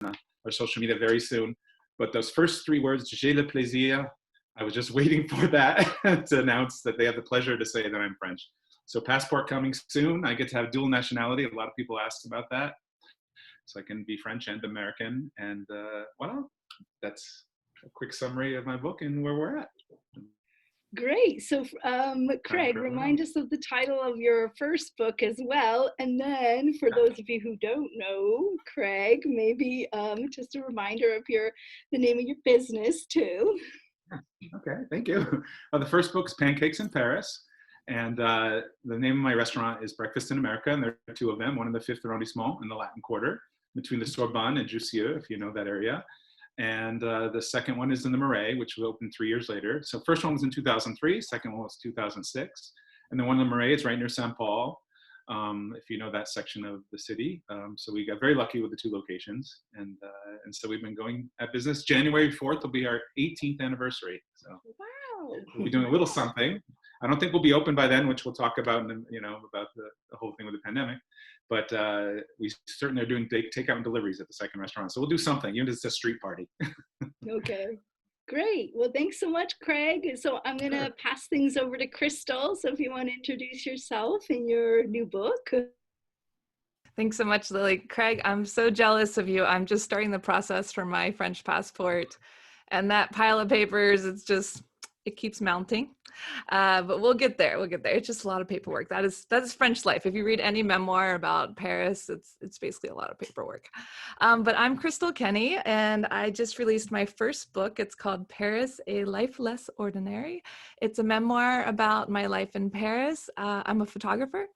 our social media very soon. But those first three words, j'ai le plaisir, I was just waiting for that to announce that they have the pleasure to say that I'm French. So passport coming soon. I get to have dual nationality. A lot of people ask about that. So I can be French and American. And well, that's a quick summary of my book and where we're at. Great. So Craig, remind us of the title of your first book as well. And then for those of you who don't know, Craig, maybe just a reminder of the name of your business too. Okay, thank you. The first book's Pancakes in Paris. And the name of my restaurant is Breakfast in America. And there are two of them, one in the 5th arrondissement in the Latin Quarter, between the Sorbonne and Jussieu, if you know that area. And the second one is in the Marais, which will open 3 years later. So first one was in 2003, second one was 2006. And the one in the Marais is right near Saint Paul, if you know that section of the city. So we got very lucky with the two locations. And so we've been going at business. January 4th will be our 18th anniversary. So wow. We'll be doing a little something. I don't think we'll be open by then, which we'll talk about, about the whole thing with the pandemic. But we certainly are doing takeout and deliveries at the second restaurant. So we'll do something, even if it's a street party. Okay, great. Well, thanks so much, Craig. So I'm going to pass things over to Crystal. So if you want to introduce yourself and your new book. Thanks so much, Lily. Craig, I'm so jealous of you. I'm just starting the process for my French passport. And that pile of papers, it keeps mounting. But we'll get there. It's just a lot of paperwork. That is French life. If you read any memoir about Paris, it's basically a lot of paperwork. But I'm Crystal Kenny, and I just released my first book. It's called Paris, A Life Less Ordinary. It's a memoir about my life in Paris. I'm a photographer.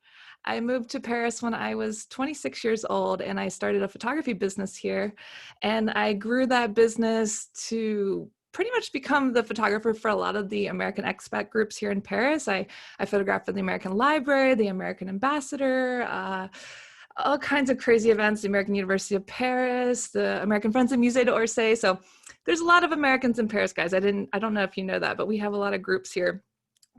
I moved to Paris when I was 26 years old, and I started a photography business here. And I grew that business to pretty much become the photographer for a lot of the American expat groups here in Paris. I photographed for the American Library, the American Ambassador, all kinds of crazy events, the American University of Paris, the American Friends of Musée d'Orsay. So there's a lot of Americans in Paris, guys. I don't know if you know that, but we have a lot of groups here.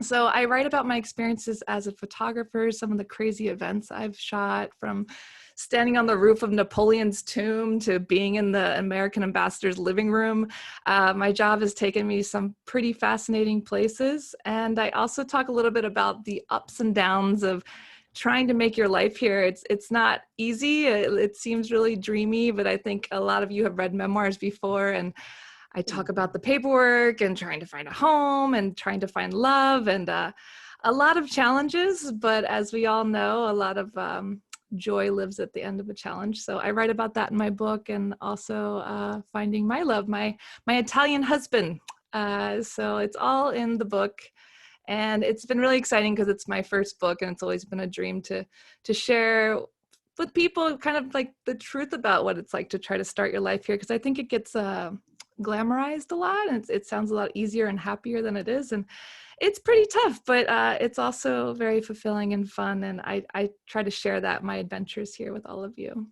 So I write about my experiences as a photographer, some of the crazy events I've shot, from standing on the roof of Napoleon's tomb to being in the American ambassador's living room. My job has taken me some pretty fascinating places. And I also talk a little bit about the ups and downs of trying to make your life here. It's not easy. It seems really dreamy, but I think a lot of you have read memoirs before, and I talk about the paperwork and trying to find a home and trying to find love, and a lot of challenges, but as we all know, a lot of joy lives at the end of a challenge. So I write about that in my book, and also finding my love, my Italian husband. So it's all in the book, and it's been really exciting because it's my first book, and it's always been a dream to share with people kind of like the truth about what it's like to try to start your life here, because I think it gets glamorized a lot, and it sounds a lot easier and happier than it is, and it's pretty tough, but it's also very fulfilling and fun, and I try to share my adventures here with all of you.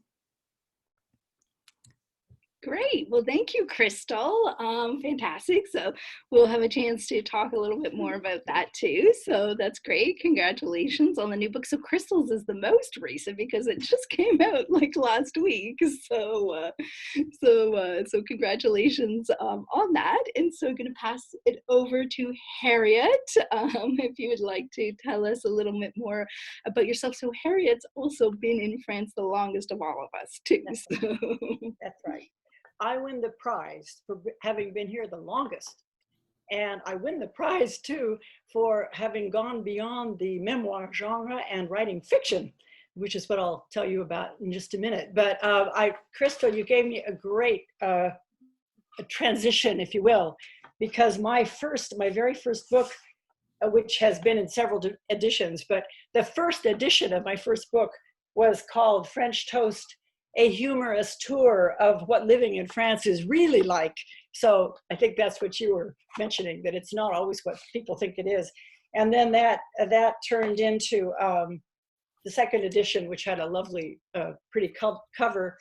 Great. Well, thank you, Crystal. Fantastic. So we'll have a chance to talk a little bit more about that too. So that's great. Congratulations on the new book. So Crystal's is the most recent because it just came out like last week. So congratulations on that. And so I'm going to pass it over to Harriet, if you would like to tell us a little bit more about yourself. So Harriet's also been in France the longest of all of us too. That's right. I win the prize for having been here the longest. And I win the prize too for having gone beyond the memoir genre and writing fiction, which is what I'll tell you about in just a minute. But Crystal, you gave me a great a transition, if you will, because my very first book, which has been in several editions, but the first edition of my first book was called French Toast, a humorous tour of what living in France is really like. So I think that's what you were mentioning, that it's not always what people think it is. And then that turned into the second edition, which had a lovely, pretty cover.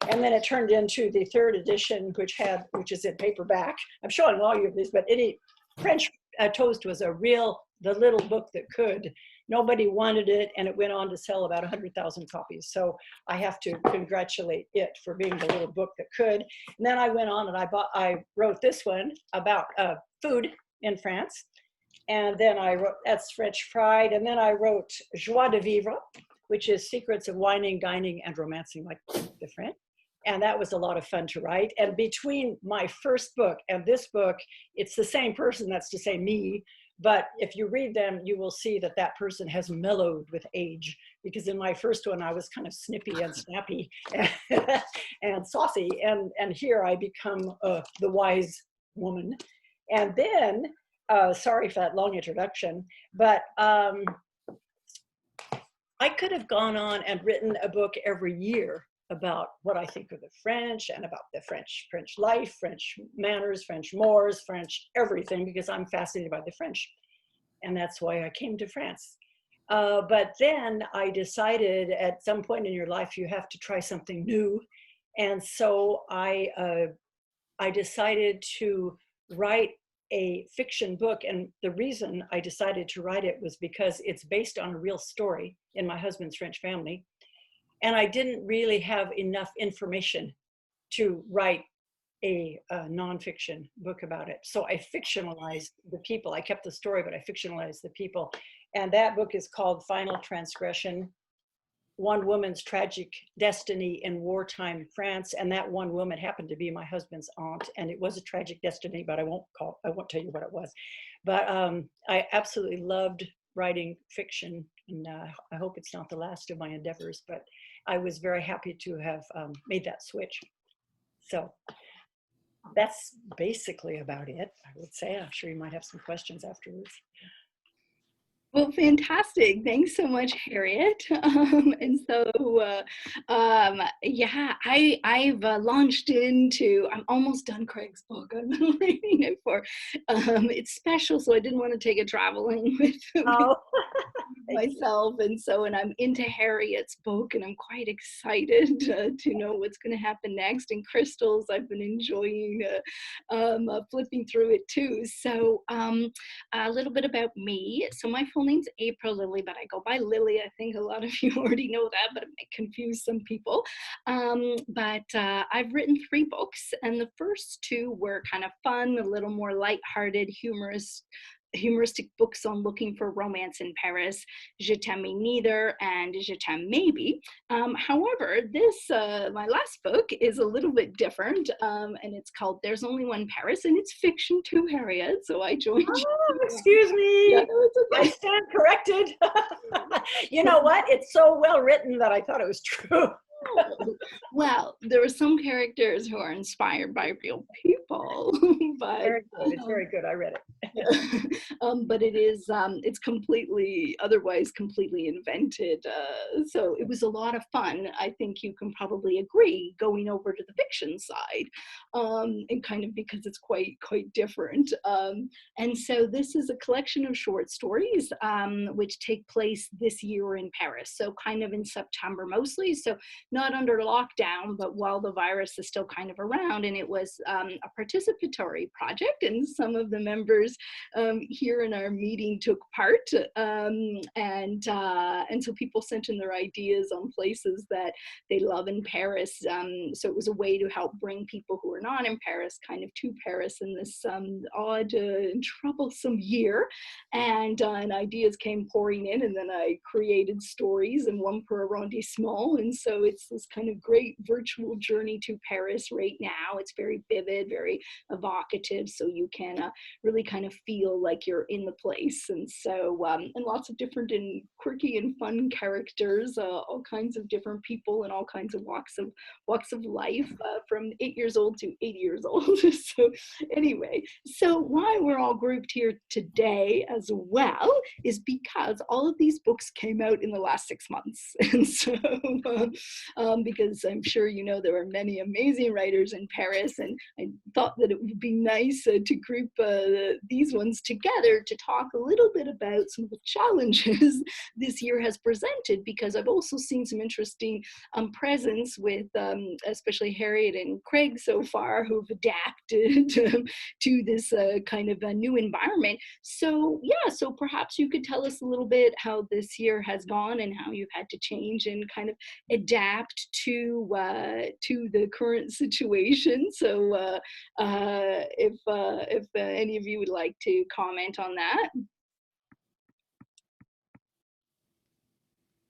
And then it turned into the third edition, which is in paperback. I'm showing all you of these, but French Toast was the little book that could. nobody wanted it, and it went on to sell about 100,000 copies. So I have to congratulate it for being the little book that could. And then I went on and I wrote this one about food in France. And then I wrote, that's French Pride. And then I wrote Joie de Vivre, which is Secrets of Wining, Dining, and Romancing Like the French. And that was a lot of fun to write. And between my first book and this book, it's the same person, that's to say me. But if you read them, you will see that that person has mellowed with age. Because in my first one, I was kind of snippy and snappy and saucy. And here I become the wise woman. And then, sorry for that long introduction, but I could have gone on and written a book every year about what I think of the French and about the French life, French manners, French mores, French everything, because I'm fascinated by the French. And that's why I came to France. But then I decided at some point in your life, you have to try something new. And so I decided to write a fiction book. And the reason I decided to write it was because it's based on a real story in my husband's French family. And I didn't really have enough information to write a nonfiction book about it. So I fictionalized the people. I kept the story, but I fictionalized the people. And that book is called Final Transgression: One Woman's Tragic Destiny in Wartime France. And that one woman happened to be my husband's aunt. And it was a tragic destiny, but I won't tell you what it was. But I absolutely loved writing fiction. And I hope it's not the last of my endeavors, but I was very happy to have made that switch. So that's basically about it, I would say. I'm sure you might have some questions afterwards. Well, fantastic. Thanks so much, Harriet. And so, yeah, I've launched into, I'm almost done Craig's book. I've been reading it for, it's special, so I didn't want to take it traveling with myself. And so, and I'm into Harriet's book, and I'm quite excited to know what's going to happen next. And Crystals, I've been enjoying flipping through it too. So a little bit about me. So my full name's April Lilly, but I go by Lily. I think a lot of you already know that, but it might confuse some people. But I've written 3 books, and the first 2 were kind of fun, a little more lighthearted, humoristic books on looking for romance in Paris: Je t'aime neither and Je t'aime maybe. However, this, my last book is a little bit different, and it's called There's Only One Paris, and it's fiction too, Harriet. So I joined you. Excuse me. Yeah, no, it's okay. I stand corrected. You know what? It's so well written that I thought it was true. Well, there are some characters who are inspired by real people, but Very good. It's very good. I read it. but it is it's otherwise completely invented. So it was a lot of fun. I think you can probably agree, going over to the fiction side, and kind of because it's quite different. And so this is a collection of short stories which take place this year in Paris. So kind of in September mostly. So not under lockdown, but while the virus is still kind of around. And it was a participatory project, and some of the members here in our meeting took part, and so people sent in their ideas on places that they love in Paris. So it was a way to help bring people who are not in Paris kind of to Paris in this odd and troublesome year. And ideas came pouring in, and then I created stories, and one per arrondissement. And so it's this kind of great virtual journey to Paris right now. It's very vivid, very evocative, so you can really kind of feel like you're in the place. And so, and lots of different and quirky and fun characters, all kinds of different people and all kinds of walks of life, from 8 years old to 80 years old. So anyway, so why we're all grouped here today as well is because all of these books came out in the last 6 months. And so, because I'm sure you know there are many amazing writers in Paris, and thought that it would be nice to group these ones together to talk a little bit about some of the challenges this year has presented, because I've also seen some interesting presence with especially Harriet and Craig so far, who've adapted to this kind of a new environment. So yeah, so perhaps you could tell us a little bit how this year has gone and how you've had to change and kind of adapt to the current situation. So if any of you would like to comment on that.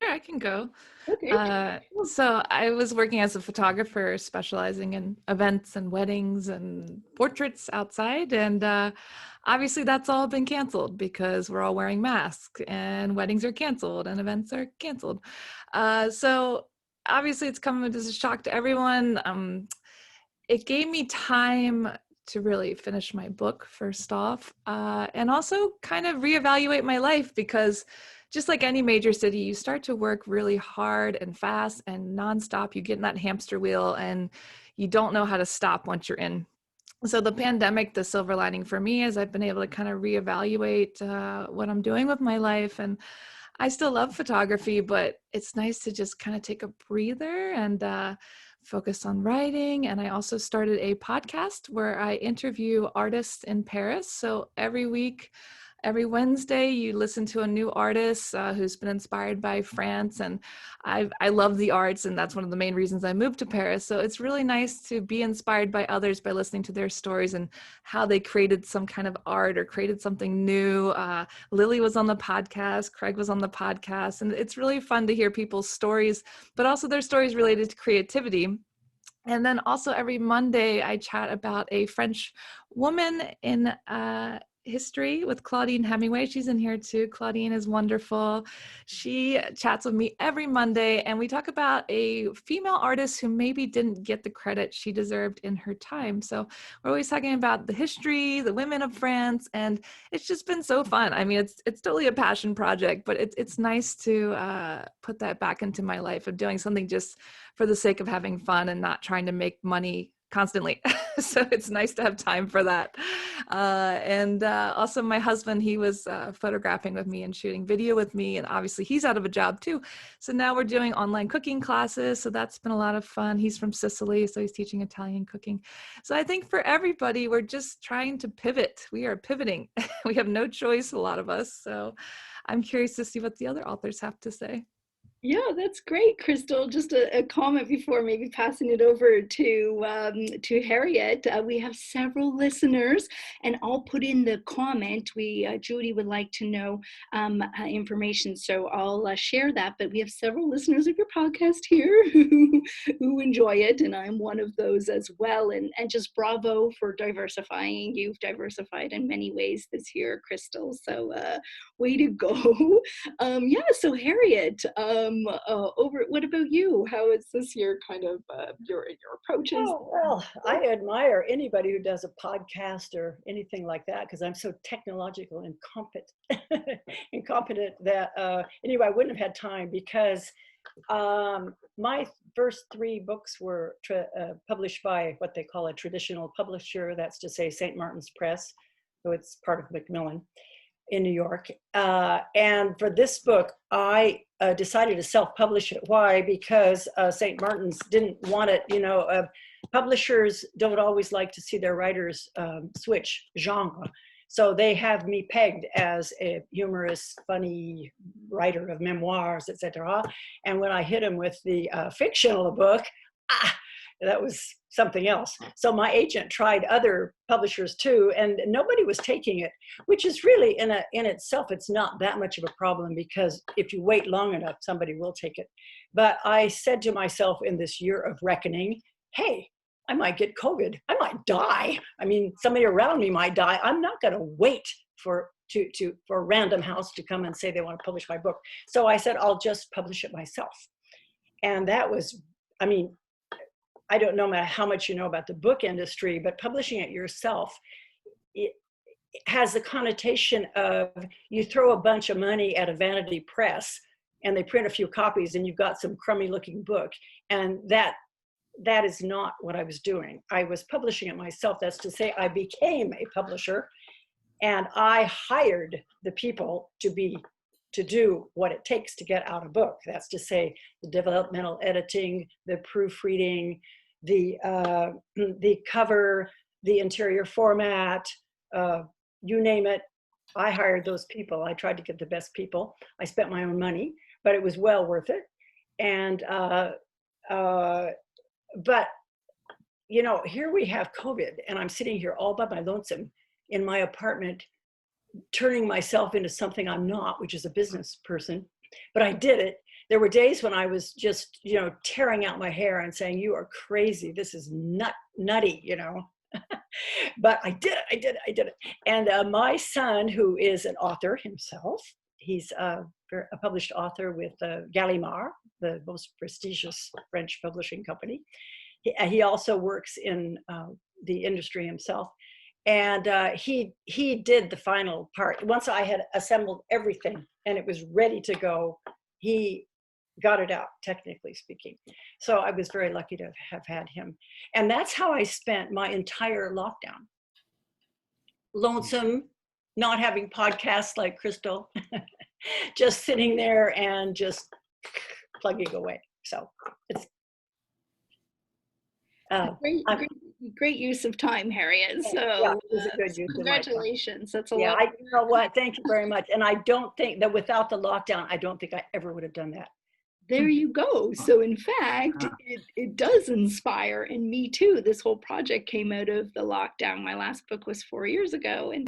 Sure, I can go. Okay. So I was working as a photographer specializing in events and weddings and portraits outside. And obviously that's all been canceled because we're all wearing masks and weddings are canceled and events are canceled. So obviously it's come as a shock to everyone. It gave me time to really finish my book first off, and also kind of reevaluate my life, because just like any major city, you start to work really hard and fast and nonstop. You get in that hamster wheel and you don't know how to stop once you're in. So the pandemic, the silver lining for me is I've been able to kind of reevaluate what I'm doing with my life. And I still love photography, but it's nice to just kind of take a breather and focus on writing. And I also started a podcast where I interview artists in Paris. So every week, every Wednesday, you listen to a new artist who's been inspired by France. And I love the arts, and that's one of the main reasons I moved to Paris. So it's really nice to be inspired by others by listening to their stories and how they created some kind of art or created something new. Lily was on the podcast, Craig was on the podcast, and it's really fun to hear people's stories, but also their stories related to creativity. And then also every Monday, I chat about a French woman in history with Claudine Hemingway. She's in here too. Claudine is wonderful. She chats with me every Monday, and we talk about a female artist who maybe didn't get the credit she deserved in her time. So we're always talking about the history, the women of France, and it's just been so fun. I mean, it's totally a passion project, but it's nice to put that back into my life of doing something just for the sake of having fun and not trying to make money constantly. So it's nice to have time for that. And also my husband, he was photographing with me and shooting video with me. And obviously he's out of a job too. So now we're doing online cooking classes. So that's been a lot of fun. He's from Sicily, so he's teaching Italian cooking. So I think for everybody, we're just trying to pivot. We are pivoting. We have no choice, a lot of us. So I'm curious to see what the other authors have to say. Yeah, that's great, Crystal. Just a comment before maybe passing it over to Harriet. We have several listeners, and I'll put in the comment. Judy would like to know information, so I'll share that. But we have several listeners of your podcast here who enjoy it, and I'm one of those as well. And just bravo for diversifying. You've diversified in many ways this year, Crystal. So way to go. Yeah. So Harriet. What about you? How is this year kind of your approaches? Oh, well, I admire anybody who does a podcast or anything like that, because I'm so technological and incompetent that anyway, I wouldn't have had time, because my first 3 books were published by what they call a traditional publisher. That's to say St. Martin's Press, so it's part of Macmillan in New York. And for this book, I decided to self-publish it. Why? Because St. Martin's didn't want it. You know, publishers don't always like to see their writers switch genre. So they have me pegged as a humorous, funny writer of memoirs, etc. And when I hit them with the fictional book, that was something else. So my agent tried other publishers too, and nobody was taking it, which is really in itself, it's not that much of a problem, because if you wait long enough, somebody will take it. But I said to myself in this year of reckoning, hey, I might get COVID. I might die. I mean, somebody around me might die. I'm not going to wait for Random House to come and say they want to publish my book. So I said, I'll just publish it myself. And that was, I mean, I don't know how much you know about the book industry, but publishing it yourself, it has the connotation of you throw a bunch of money at a vanity press and they print a few copies and you've got some crummy looking book. And that that is not what I was doing. I was publishing it myself. That's to say, I became a publisher, and I hired the people to do what it takes to get out a book. That's to say, the developmental editing, the proofreading, the cover, the interior format, you name it. I hired those people. I tried to get the best people. I spent my own money, but it was well worth it. And but you know, here we have COVID, and I'm sitting here all by my lonesome in my apartment, turning myself into something I'm not, which is a business person. But I did it. There were days when I was just, you know, tearing out my hair and saying, "You are crazy. This is nutty," you know. But I did it. And my son, who is an author himself, he's a published author with Gallimard, the most prestigious French publishing company. He also works in the industry himself. And he did the final part. Once I had assembled everything and it was ready to go, he got it out, technically speaking. So I was very lucky to have had him. And that's how I spent my entire lockdown. Lonesome, not having podcasts like Crystal, just sitting there and just plugging away. So it's great use of time, Harriet. So yeah, it was a good use congratulations. That's a yeah, lot. you know what? Thank you very much. And I don't think that without the lockdown, I don't think I ever would have done that. There you go. So in fact, it does inspire, and me too. This whole project came out of the lockdown. My last book was 4 years ago, and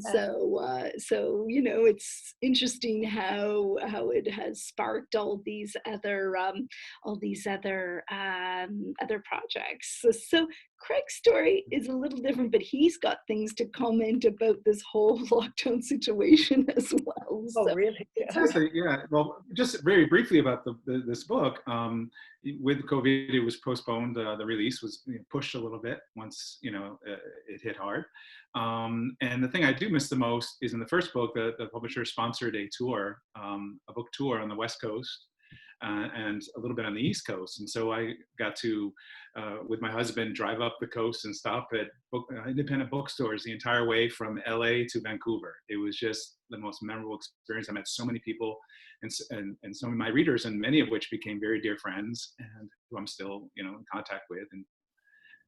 so you know, it's interesting how it has sparked all these other projects. So Craig's story is a little different, but he's got things to comment about this whole lockdown situation as well. Oh, really? Yeah. Well, just very briefly about this book. With COVID, it was postponed. The release was pushed a little bit once it hit hard. And the thing I do miss the most is in the first book, the publisher sponsored a tour, a book tour on the West Coast. And a little bit on the East Coast. And so I got to, with my husband, drive up the coast and stop at independent bookstores the entire way from LA to Vancouver. It was just the most memorable experience. I met so many people and some of my readers, and many of which became very dear friends and who I'm still, in contact with, and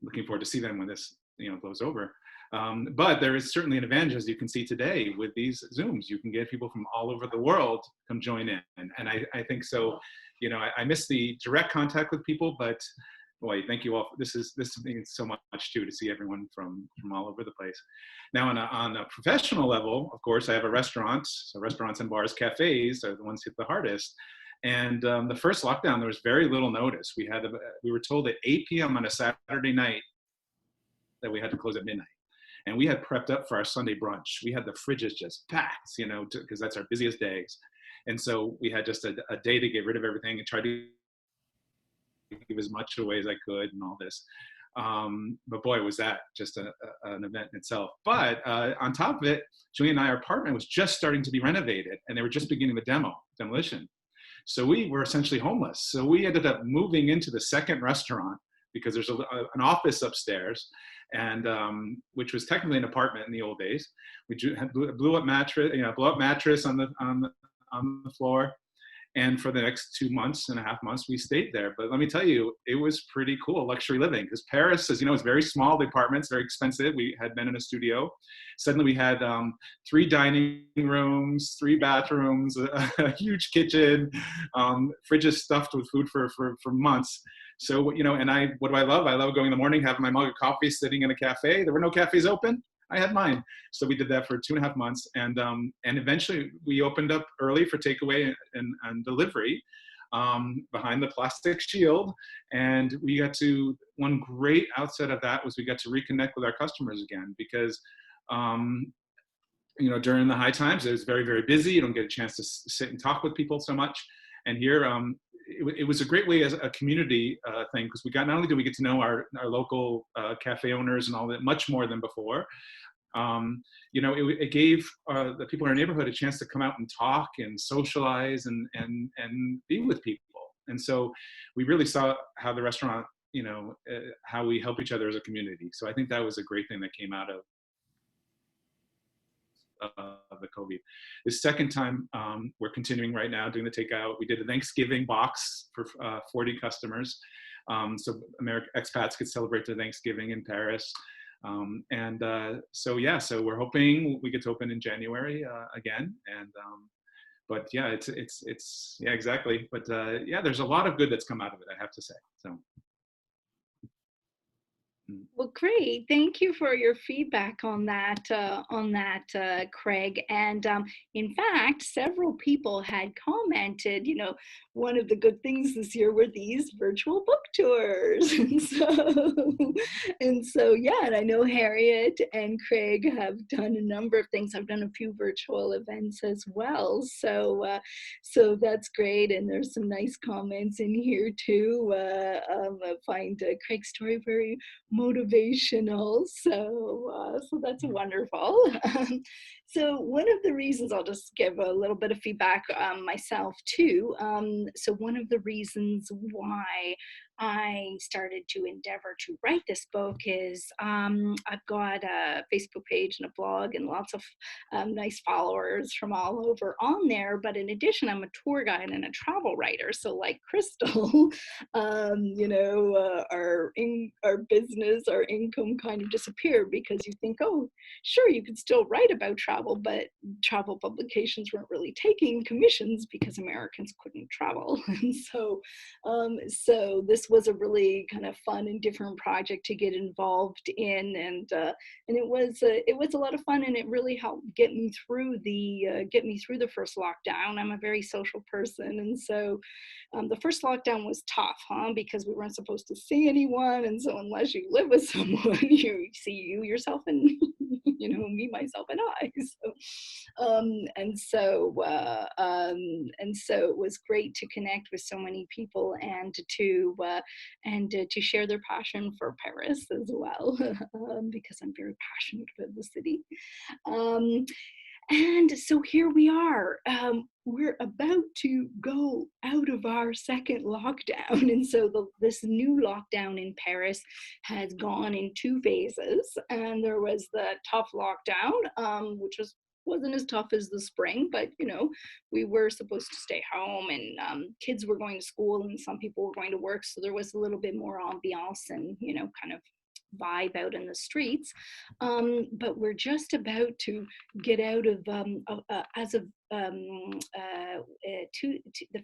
looking forward to see them when this, blows over. But there is certainly an advantage, as you can see today, with these Zooms. You can get people from all over the world come join in. And I think so, I miss the direct contact with people, but boy, thank you all. This means so much too, to see everyone from all over the place. Now on a professional level, of course, I have a restaurant. So restaurants and bars, cafes are the ones hit the hardest. And the first lockdown, there was very little notice. We were told at 8 p.m. on a Saturday night that we had to close at midnight. And we had prepped up for our Sunday brunch. We had the fridges just packed, because that's our busiest days. And so we had just a day to get rid of everything and try to give as much away as I could and all this. But boy, was that just an event in itself. But on top of it, Julie and I, our apartment was just starting to be renovated, and they were just beginning the demolition. So we were essentially homeless. So we ended up moving into the second restaurant because there's an office upstairs, and which was technically an apartment in the old days. We blew up mattress on the floor, and for the next 2.5 months we stayed there. But let me tell you, it was pretty cool, luxury living, because Paris, as you know, is very small. The apartment's very expensive. We had been in a studio. Suddenly we had 3 dining rooms, 3 bathrooms, a huge kitchen, fridges stuffed with food for months. So, and what do I love? I love going in the morning, having my mug of coffee, sitting in a cafe. There were no cafes open. I had mine. So we did that for 2.5 months. And eventually we opened up early for takeaway and delivery behind the plastic shield. And we got to, one great outset of that was we got to reconnect with our customers again, because, during the high times, it was very, very busy. You don't get a chance to sit and talk with people so much. And here, it was a great way as a community thing, because not only did we get to know our local cafe owners and all that much more than before, it gave the people in our neighborhood a chance to come out and talk and socialize and be with people. And so we really saw how the restaurant how we help each other as a community. So I think that was a great thing that came out of the COVID. The second time, we're continuing right now doing the takeout. We did a Thanksgiving box for 40 customers. So American expats could celebrate their Thanksgiving in Paris. So we're hoping we get to open in January again. But yeah, it's yeah, exactly. But yeah, there's a lot of good that's come out of it, I have to say. So. Well, great. Thank you for your feedback on that, Craig. And in fact, several people had commented, one of the good things this year were these virtual book tours. And so, yeah, and I know Harriet and Craig have done a number of things. I've done a few virtual events as well. So that's great. And there's some nice comments in here too. I find Craig's story very motivational, so that's wonderful. So one of the reasons, I'll just give a little bit of feedback myself too. So one of the reasons why I started to endeavor to write this book is I've got a Facebook page and a blog and lots of nice followers from all over on there. But in addition, I'm a tour guide and a travel writer. So like Crystal, our business, our income kind of disappeared because you think, oh, sure, you could still write about travel, but travel publications weren't really taking commissions because Americans couldn't travel. And so this was a really kind of fun and different project to get involved in, and it was a lot of fun, and it really helped get me through the first lockdown. I'm a very social person, and so the first lockdown was tough, because we weren't supposed to see anyone, and so unless you live with someone, you see you, yourself, and me, myself, and I. So it was great to connect with so many people and to share their passion for Paris as well, because I'm very passionate about the city. And so here we are. We're about to go out of our second lockdown. And so this new lockdown in Paris has gone in two phases. And there was the tough lockdown, which wasn't as tough as the spring, but we were supposed to stay home, and kids were going to school and some people were going to work. So there was a little bit more ambiance and, kind of vibe out in the streets. But we're just about to get out of, as of the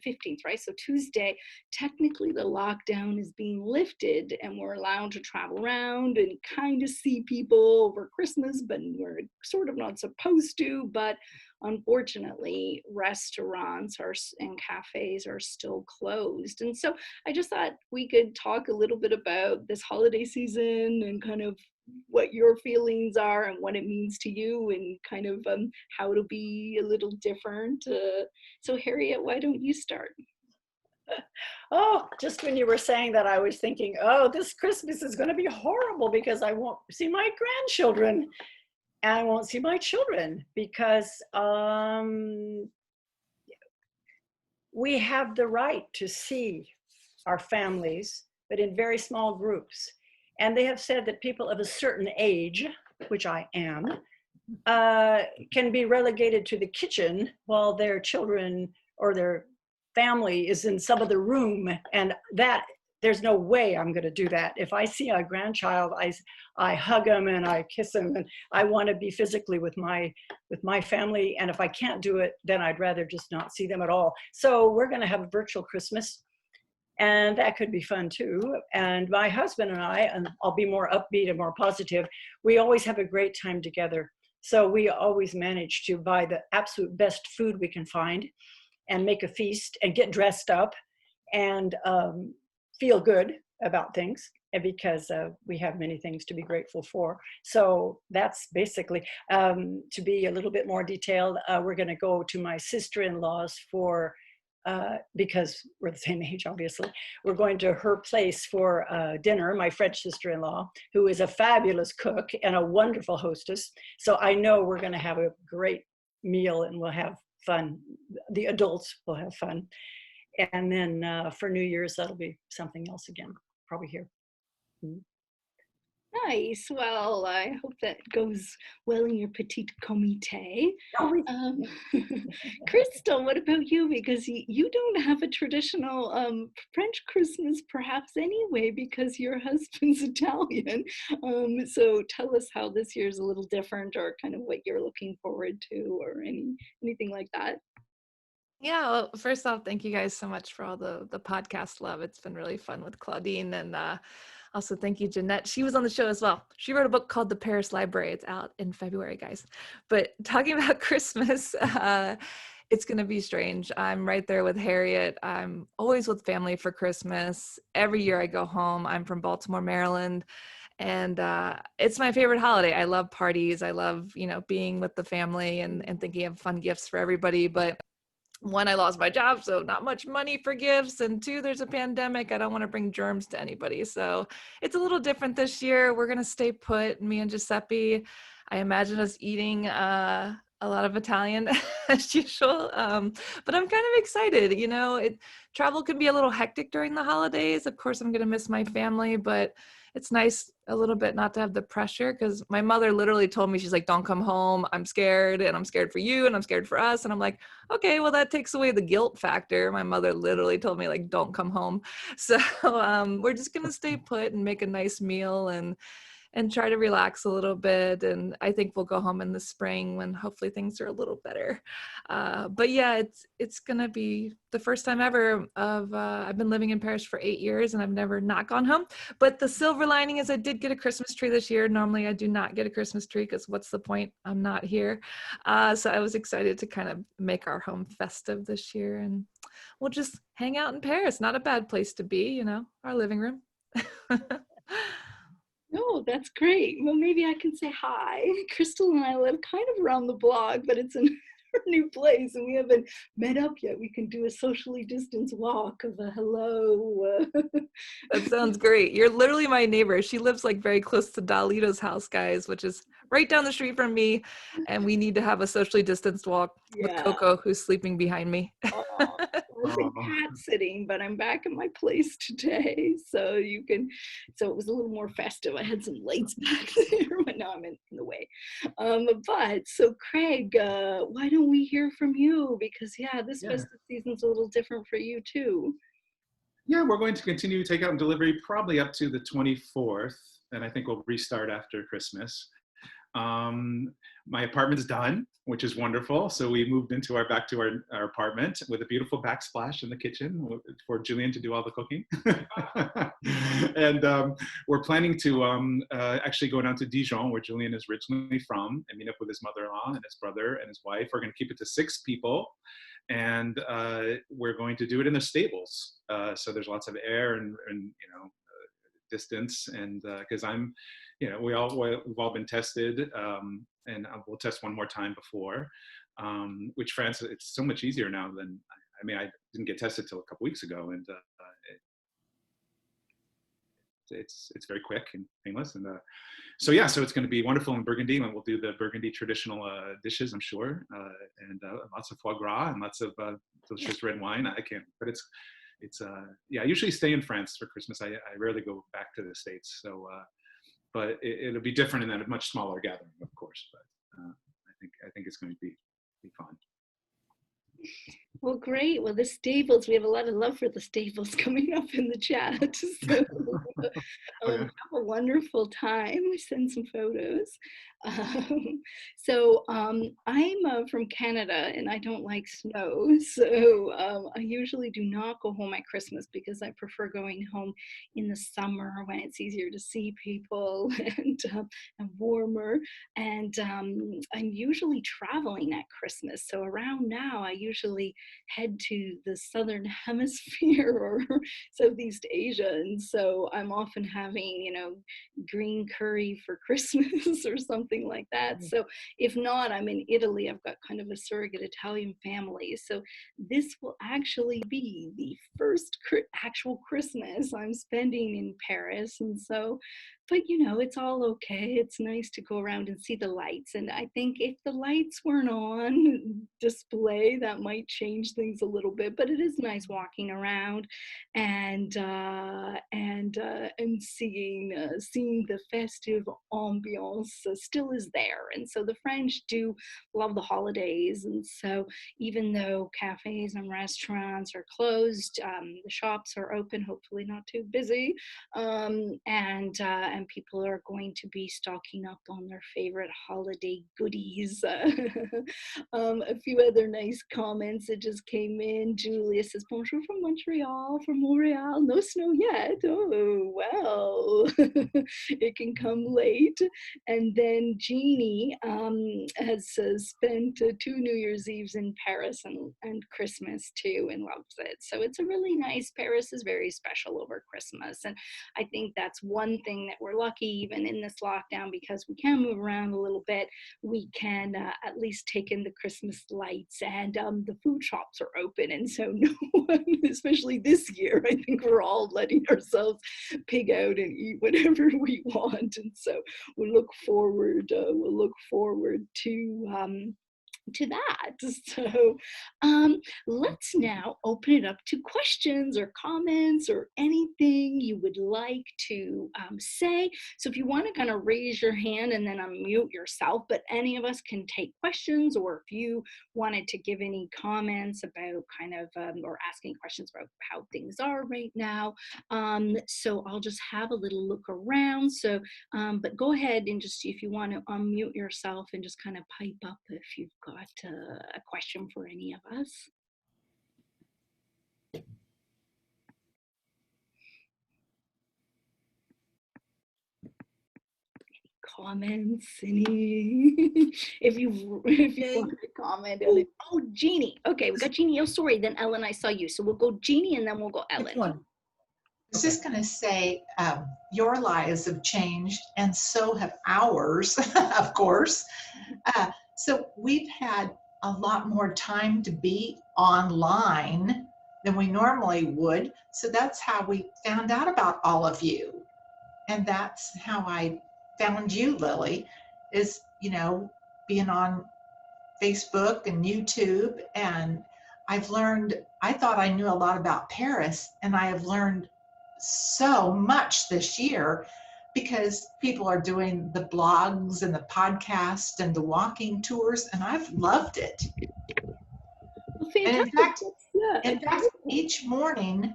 15th, right? So Tuesday, technically the lockdown is being lifted and we're allowed to travel around and kind of see people over Christmas, but we're sort of not supposed to. But unfortunately, restaurants and cafes are still closed. And so I just thought we could talk a little bit about this holiday season and kind of what your feelings are and what it means to you, and kind of how it'll be a little different. So Harriet, why don't you start? Oh, just when you were saying that, I was thinking, oh, this Christmas is going to be horrible because I won't see my grandchildren. And I won't see my children because we have the right to see our families, but in very small groups. And they have said that people of a certain age, which I am, can be relegated to the kitchen while their children or their family is in some other room. And that, there's no way I'm going to do that. If I see a grandchild, I hug them and I kiss them, and I want to be physically with my family. And if I can't do it, then I'd rather just not see them at all. So we're going to have a virtual Christmas, and that could be fun too. And my husband and I, and I'll be more upbeat and more positive, we always have a great time together. So we always manage to buy the absolute best food we can find and make a feast and get dressed up and feel good about things, because we have many things to be grateful for. So that's basically, to be a little bit more detailed, we're going to go to my sister-in-law's for, because we're the same age, obviously. We're going to her place for dinner, my French sister-in-law, who is a fabulous cook and a wonderful hostess. So I know we're going to have a great meal and we'll have fun. The adults will have fun. And then for New Year's, that'll be something else again, probably here. Mhm. Nice. Well, I hope that goes well in your petit comité. Oh, Um, Crystal, what about you? Because you don't have a traditional French Christmas, perhaps anyway, because your husband's Italian. So tell us how this year's a little different, or kind of what you're looking forward to, or anything like that. Yeah, well, first off, thank you guys so much for all the podcast love. It's been really fun with Claudine, and also thank you, Jeanette. She was on the show as well. She wrote a book called The Paris Library. It's out in February, guys. But talking about Christmas, it's going to be strange. I'm right there with Harriet. I'm always with family for Christmas. Every year I go home. I'm from Baltimore, Maryland. And it's my favorite holiday. I love parties. I love, being with the family and thinking of fun gifts for everybody. But one, I lost my job, so not much money for gifts. And two, there's a pandemic. I don't want to bring germs to anybody. So it's a little different this year. We're going to stay put, me and Giuseppe. I imagine us eating a lot of Italian as usual. But I'm kind of excited. Travel can be a little hectic during the holidays. Of course, I'm going to miss my family, but it's nice a little bit not to have the pressure, because my mother literally told me, she's like, don't come home. I'm scared, and I'm scared for you, and I'm scared for us. And I'm like, okay, well, that takes away the guilt factor. My mother literally told me, like, don't come home. So we're just going to stay put and make a nice meal and try to relax a little bit. And I think we'll go home in the spring when hopefully things are a little better. But yeah, it's gonna be the first time ever of I've been living in Paris for 8 years and I've never not gone home. But the silver lining is I did get a Christmas tree this year. Normally I do not get a Christmas tree because what's the point? I'm not here. So I was excited to kind of make our home festive this year, and we'll just hang out in Paris. Not a bad place to be, our living room. Oh, that's great. Well, maybe I can say hi. Crystal and I live kind of around the block, but it's in a new place and we haven't met up yet. We can do a socially distanced walk of a hello. That sounds great. You're literally my neighbor. She lives like very close to Dalito's house, guys, which is right down the street from me. And we need to have a socially distanced walk with Yeah. Coco, who's sleeping behind me. Oh, it's like cat sitting, but I'm back in my place today. So it was a little more festive. I had some lights back there, but now I'm in the way. But so Craig, why don't we hear from you? Because yeah, this Yeah. festive season's a little different for you too. Yeah, we're going to continue takeout and delivery probably up to the 24th, and I think we'll restart after Christmas. My apartment's done, which is wonderful. So we moved back to our apartment with a beautiful backsplash in the kitchen for Julian to do all the cooking. And we're planning to actually go down to Dijon, where Julian is originally from, and meet up with his mother-in-law and his brother and his wife. We're going to keep it to 6 people. And we're going to do it in the stables. So there's lots of air and distance. And because we've all been tested, and we'll test one more time before. Which France, it's so much easier now than. I mean, I didn't get tested till a couple weeks ago, and it's very quick and painless. And so it's going to be wonderful in Burgundy, and we'll do the Burgundy traditional dishes, I'm sure, and lots of foie gras and lots of delicious red wine. I usually stay in France for Christmas. I rarely go back to the States, so but it'll be different in that a much smaller gathering, of course. But I think it's going to be fun. Well, great. Well, the stables, we have a lot of love for the stables coming up in the chat. So have a wonderful time. Send some photos. I'm from Canada and I don't like snow. So I usually do not go home at Christmas because I prefer going home in the summer when it's easier to see people and warmer. And I'm usually traveling at Christmas. So around now, I usually head to the Southern Hemisphere or Southeast Asia. And so I'm often having, green curry for Christmas or something like that. So if not, I'm in Italy. I've got kind of a surrogate Italian family. So this will actually be the first actual Christmas I'm spending in Paris. And so but you know, it's all okay. It's nice to go around and see the lights. And I think if the lights weren't on display, that might change things a little bit. But it is nice walking around and seeing the festive ambiance still is there. And so the French do love the holidays, and so even though cafes and restaurants are closed, the shops are open, hopefully not too busy, and people are going to be stocking up on their favorite holiday goodies. A few other nice comments that just came in. Julia says, bonjour from Montreal, from Montreal. No snow yet. Oh, well, it can come late. And then Jeannie has spent 2 New Year's Eves in Paris and Christmas too, and loves it. So it's a really nice, Paris is very special over Christmas. And I think that's one thing that we're lucky, even in this lockdown, because we can move around a little bit. We can at least take in the Christmas lights, and the food shops are open. And so no one, especially this year, I think we're all letting ourselves pig out and eat whatever we want. And so we'll look forward to that. So let's now open it up to questions or comments or anything you would like to say. So if you want to kind of raise your hand and then unmute yourself, but any of us can take questions, or if you wanted to give any comments about kind of or asking questions about how things are right now. So I'll just have a little look around. So but go ahead and just, if you want to unmute yourself and just kind of pipe up if you've got a question for any of us. Comments, any if you want to comment. Oh, Jeannie. Okay, we got Jeannie. Oh, sorry, then Ellen, I saw you. So we'll go Jeannie and then we'll go Ellen. I was just going to say, your lives have changed, and so have ours, of course. So we've had a lot more time to be online than we normally would. So that's how we found out about all of you. And that's how I found you, Lily, is, you know, being on Facebook and YouTube. And I've learned, I thought I knew a lot about Paris, and I have learned so much this year because people are doing the blogs and the podcast and the walking tours, and I've loved it. Well, And in fact, each morning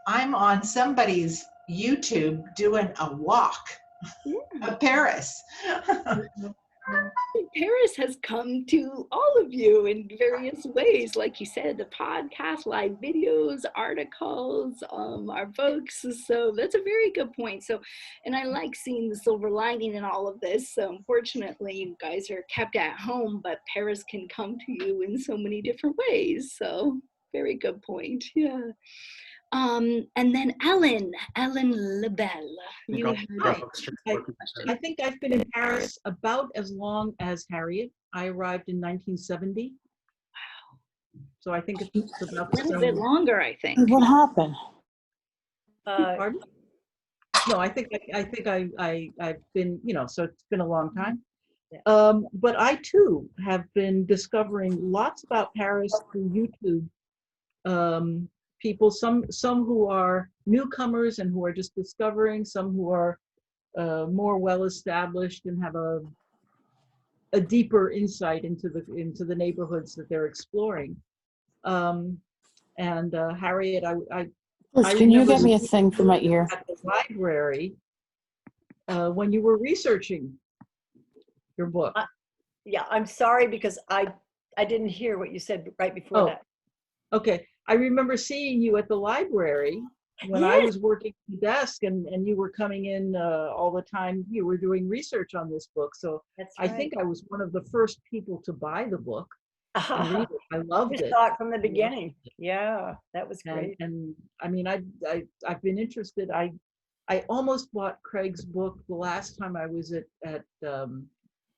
I'm on somebody's YouTube doing a walk of Paris. Paris has come to all of you in various ways, like you said, the podcast, live videos, articles, our books. So that's a very good point. So, and I like seeing the silver lining in all of this. So unfortunately, you guys are kept at home, but Paris can come to you in so many different ways. So very good point. Yeah. And then Ellen Lebel. I think I've been in Paris about as long as Harriet. I arrived in 1970. Wow. So I think it's about a little bit longer, I think. What happened? Pardon? No, I think I've been, you know, so it's been a long time. But I too have been discovering lots about Paris through YouTube. People, some who are newcomers and who are just discovering, some who are more well established and have a deeper insight into the neighborhoods that they're exploring. Harriet, Can you get me a thing for my ear? At the library when you were researching your book. Yeah, I'm sorry because I didn't hear what you said right before that. Okay. I remember seeing you at the library when I was working the desk, and you were coming in all the time. You were doing research on this book. So That's right. I think I was one of the first people to buy the book and read it. I loved it. Saw it from the beginning. Yeah, that was great. And I mean, I've been interested. I almost bought Craig's book the last time I was at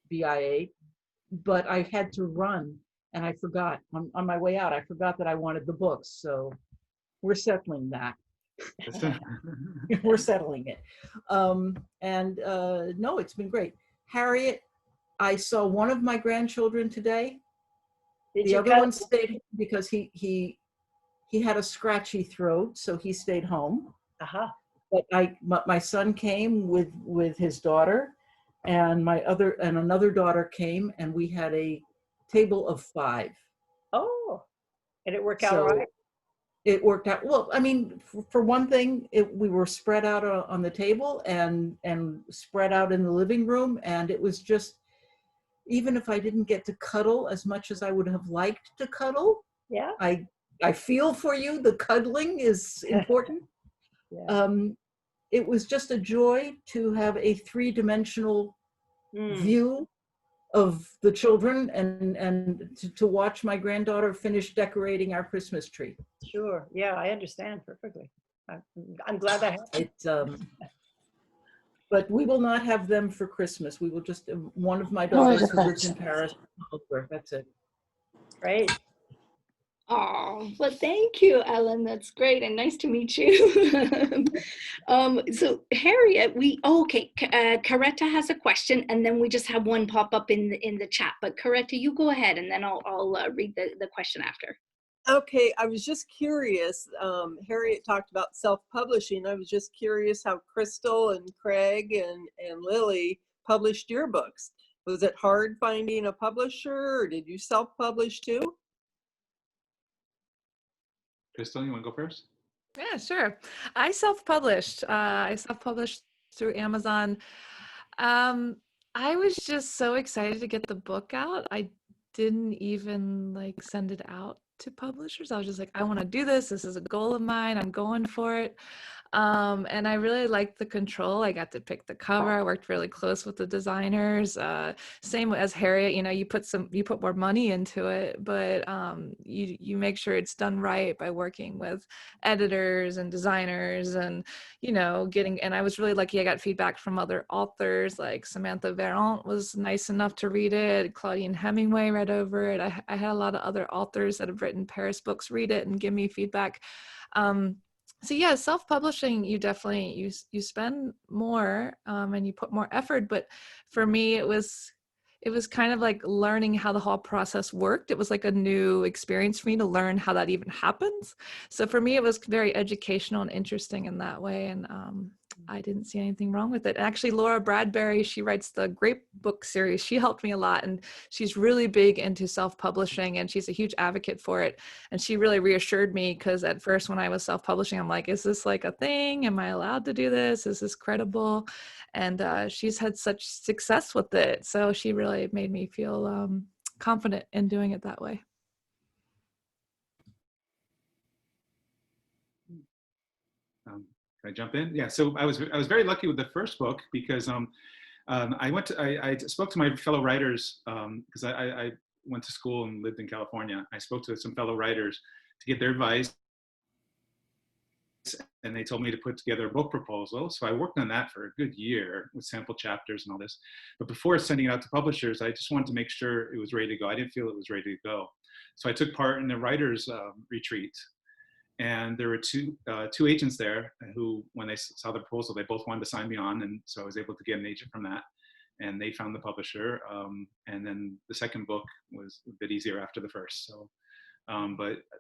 BIA, but I had to run. And I forgot, on my way out, I forgot that I wanted the books. So we're settling that. We're settling it. No, it's been great. Harriet, I saw one of my grandchildren today. Did The you other cut- one stayed because he had a scratchy throat, so he stayed home. Uh-huh. But my son came with his daughter, and another daughter came, and we had a table of 5. Oh, and it worked out So right? it worked out well. I mean, for one thing, we were spread out on the table and spread out in the living room, and it was just, even if I didn't get to cuddle as much as I would have liked to cuddle, Yeah. I feel for you. The cuddling is important. Yeah. It was just a joy to have a 3-dimensional view of the children and to watch my granddaughter finish decorating our Christmas tree. Sure. Yeah, I understand perfectly. I'm glad that happened. It's but we will not have them for Christmas. We will just, one of my daughters who lives in Paris. That's it. Great. Oh, well, thank you, Ellen. That's great, and nice to meet you. So Harriet, okay. Coretta has a question, and then we just have one pop up in the chat. But Coretta, you go ahead, and then I'll read the question after. Okay, I was just curious. Harriet talked about self-publishing. I was just curious how Crystal and Craig and Lily published your books. Was it hard finding a publisher, or did you self-publish too? Crystal, you want to go first? Yeah, sure. I self-published. I self-published through Amazon. I was just so excited to get the book out. I didn't even like send it out to publishers. I was just like, I want to do this. This is a goal of mine. I'm going for it. And I really liked the control. I got to pick the cover. I worked really close with the designers. Same as Harriet, you put more money into it, but you make sure it's done right by working with editors and designers and, and I was really lucky. I got feedback from other authors, like Samantha Veront was nice enough to read it. Claudine Hemingway read over it. I had a lot of other authors that have written Paris books read it and give me feedback. So yeah, self-publishing, you definitely, you spend more and you put more effort, but for me, it was kind of like learning how the whole process worked. It was like a new experience for me to learn how that even happens. So for me, it was very educational and interesting in that way. And I didn't see anything wrong with it. Actually, Laura Bradbury, she writes the Grape book series. She helped me a lot, and she's really big into self-publishing, and she's a huge advocate for it. And she really reassured me, because at first when I was self-publishing, I'm like, is this like a thing? Am I allowed to do this? Is this credible? And she's had such success with it. So she really made me feel confident in doing it that way. Can I jump in? Yeah, so I was very lucky with the first book, because I spoke to my fellow writers, because I went to school and lived in California. I spoke to some fellow writers to get their advice, and they told me to put together a book proposal. So I worked on that for a good year with sample chapters and all this. But before sending it out to publishers, I just wanted to make sure it was ready to go. I didn't feel it was ready to go. So I took part in the writers' retreat. And there were two agents there who, when they saw the proposal, they both wanted to sign me on. And so I was able to get an agent from that. And they found the publisher. And then the second book was a bit easier after the first. So,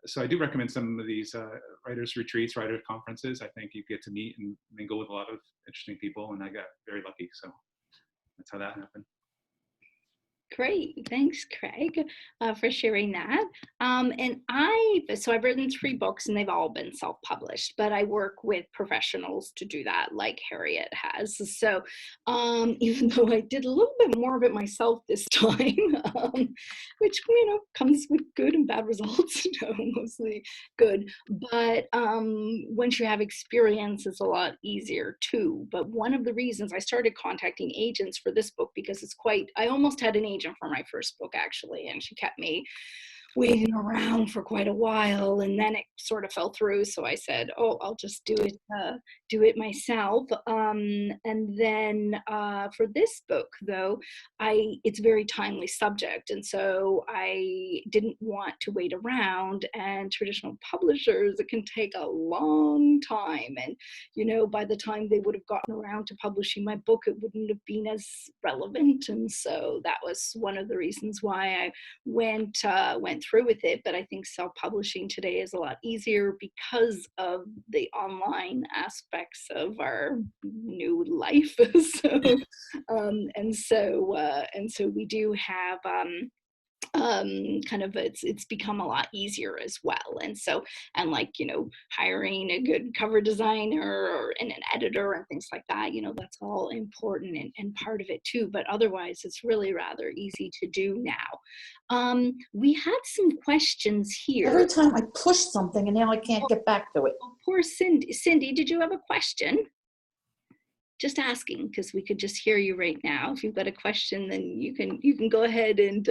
so I do recommend some of these writers' retreats, writer conferences. I think you get to meet and mingle with a lot of interesting people. And I got very lucky. So that's how that happened. Great, thanks, Craig, for sharing that. And so I've written 3 books, and they've all been self-published, but I work with professionals to do that, like Harriet has. So even though I did a little bit more of it myself this time, which comes with good and bad results, mostly good. But once you have experience, it's a lot easier too. But one of the reasons I started contacting agents for this book, because I almost had an agent for my first book, actually, and she kept me waiting around for quite a while, and then it sort of fell through. So I said, "Oh, I'll just do it myself." And then for this book, though, it's a very timely subject, and so I didn't want to wait around. And traditional publishers, it can take a long time, and by the time they would have gotten around to publishing my book, it wouldn't have been as relevant. And so that was one of the reasons why I went through with it. But I think self-publishing today is a lot easier because of the online aspects of our new life. So we do have kind of it's become a lot easier as well. And like hiring a good cover designer and an editor and things like that, that's all important and part of it too. But otherwise, it's really rather easy to do now. We had some questions here. Every time I push something and now I can't get back to it. Oh, poor Cindy. Cindy, did you have a question? Just asking, because we could just hear you right now. If you've got a question, then you can go ahead and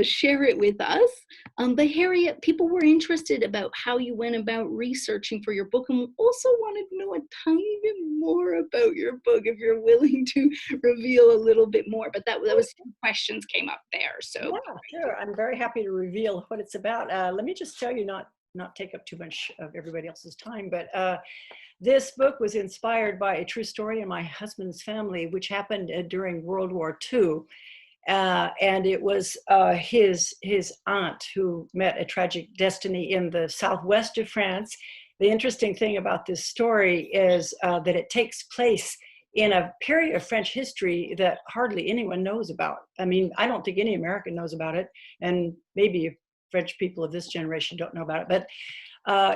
share it with us. But Harriet, people were interested about how you went about researching for your book, and also wanted to know a tiny bit more about your book, if you're willing to reveal a little bit more. But that was some questions came up there. So yeah, sure. I'm very happy to reveal what it's about. Let me just tell you, not take up too much of everybody else's time, but this book was inspired by a true story in my husband's family, which happened during World War II. And it was his aunt who met a tragic destiny in the southwest of France. The interesting thing about this story is that it takes place in a period of French history that hardly anyone knows about. I mean, I don't think any American knows about it, and maybe French people of this generation don't know about it, but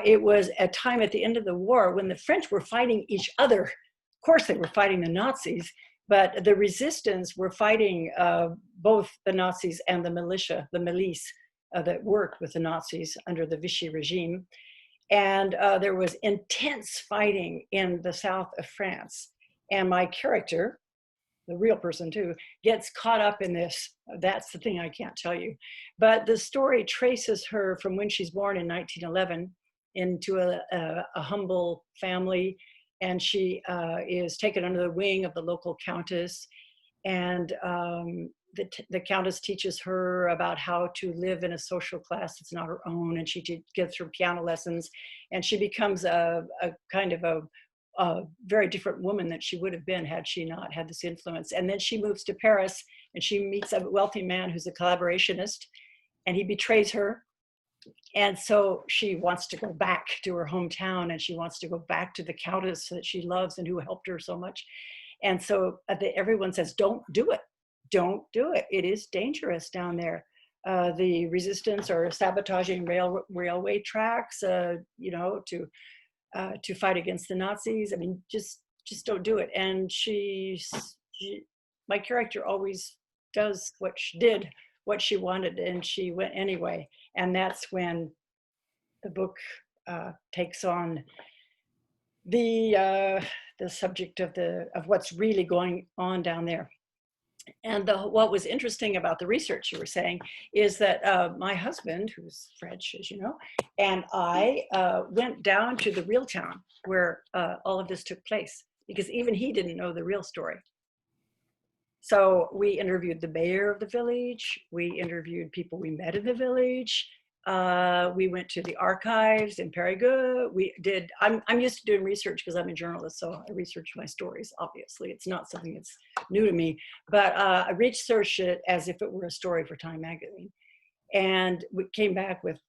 it was a time at the end of the war when the French were fighting each other. Of course, they were fighting the Nazis, but the resistance were fighting both the Nazis and the militia, the milice that worked with the Nazis under the Vichy regime. And there was intense fighting in the south of France. And my character, the real person too, gets caught up in this. That's the thing I can't tell you. But the story traces her from when she's born in 1911 into a humble family, and she is taken under the wing of the local countess, and the countess teaches her about how to live in a social class that's not her own, and she gets her piano lessons, and she becomes a kind of a very different woman than she would have been had she not had this influence. And then she moves to Paris, and she meets a wealthy man who's a collaborationist, and he betrays her. And so she wants to go back to her hometown, and she wants to go back to the countess that she loves and who helped her so much. And so everyone says, don't do it. Don't do it. It is dangerous down there. The resistance are sabotaging railway tracks, to fight against the Nazis. I mean, just don't do it. And my character always does what she wanted, and she went anyway. And that's when the book takes on the subject of what's really going on down there. And what was interesting about the research you were saying is that my husband, who's French, as you know, and I went down to the real town where all of this took place, because even he didn't know the real story. So we interviewed the mayor of the village. We interviewed people we met in the village. We went to the archives in Périgueux. I'm used to doing research because I'm a journalist, so I research my stories, obviously. It's not something that's new to me, but I researched it as if it were a story for Time magazine. And we came back with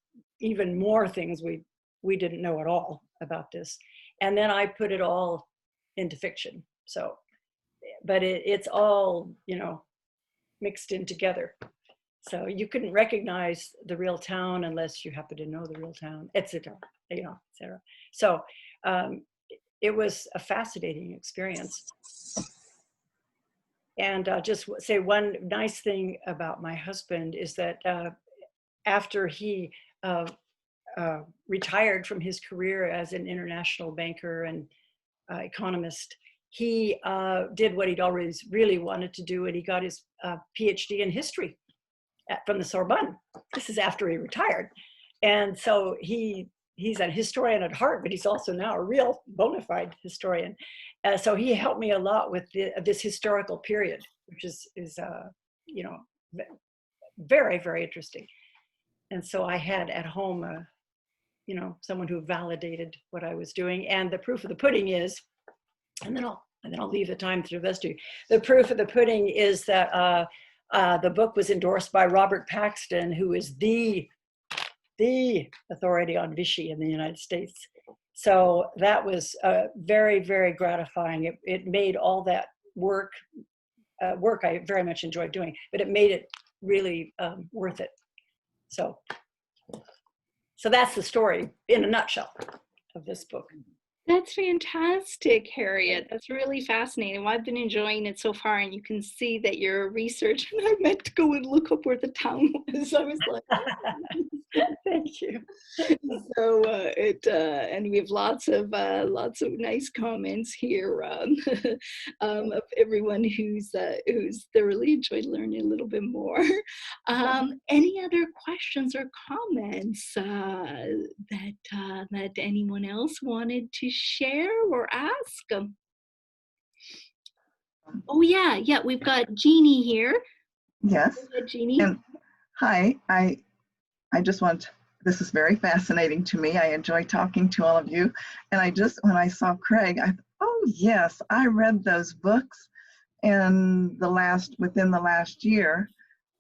even more things we didn't know at all about this. And then I put it all into fiction. So, but it's all, mixed in together. So you couldn't recognize the real town unless you happen to know the real town, et cetera, et cetera. So it was a fascinating experience. And I'll just say one nice thing about my husband is that after he retired from his career as an international banker and economist, he did what he'd always really wanted to do, and he got his PhD in history. from the Sorbonne. This is after he retired. And so he's a historian at heart, but he's also now a real bona fide historian. So he helped me a lot with this historical period, which is you know, very, very interesting. And so I had at home, you know, someone who validated what I was doing. And the proof of the pudding is, and then I'll leave the time to the rest of you. The proof of the pudding is that the book was endorsed by Robert Paxton, who is the authority on Vichy in the United States. So that was very, very gratifying. It made all that work I very much enjoyed doing, but it made it really worth it. So that's the story in a nutshell of this book. That's fantastic, Harriet. That's really fascinating. Well, I've been enjoying it so far, and you can see that your research, and I meant to go and look up where the town was. I was like, thank you. So and we have lots of nice comments here of everyone who's thoroughly enjoyed learning a little bit more. Any other questions or comments that anyone else wanted to share or ask? Oh yeah, we've got Jeannie here. Yes. Jeannie. And hi, I just want, this is very fascinating to me. I enjoy talking to all of you. And when I saw Craig, I thought, oh yes, I read those books within the last year.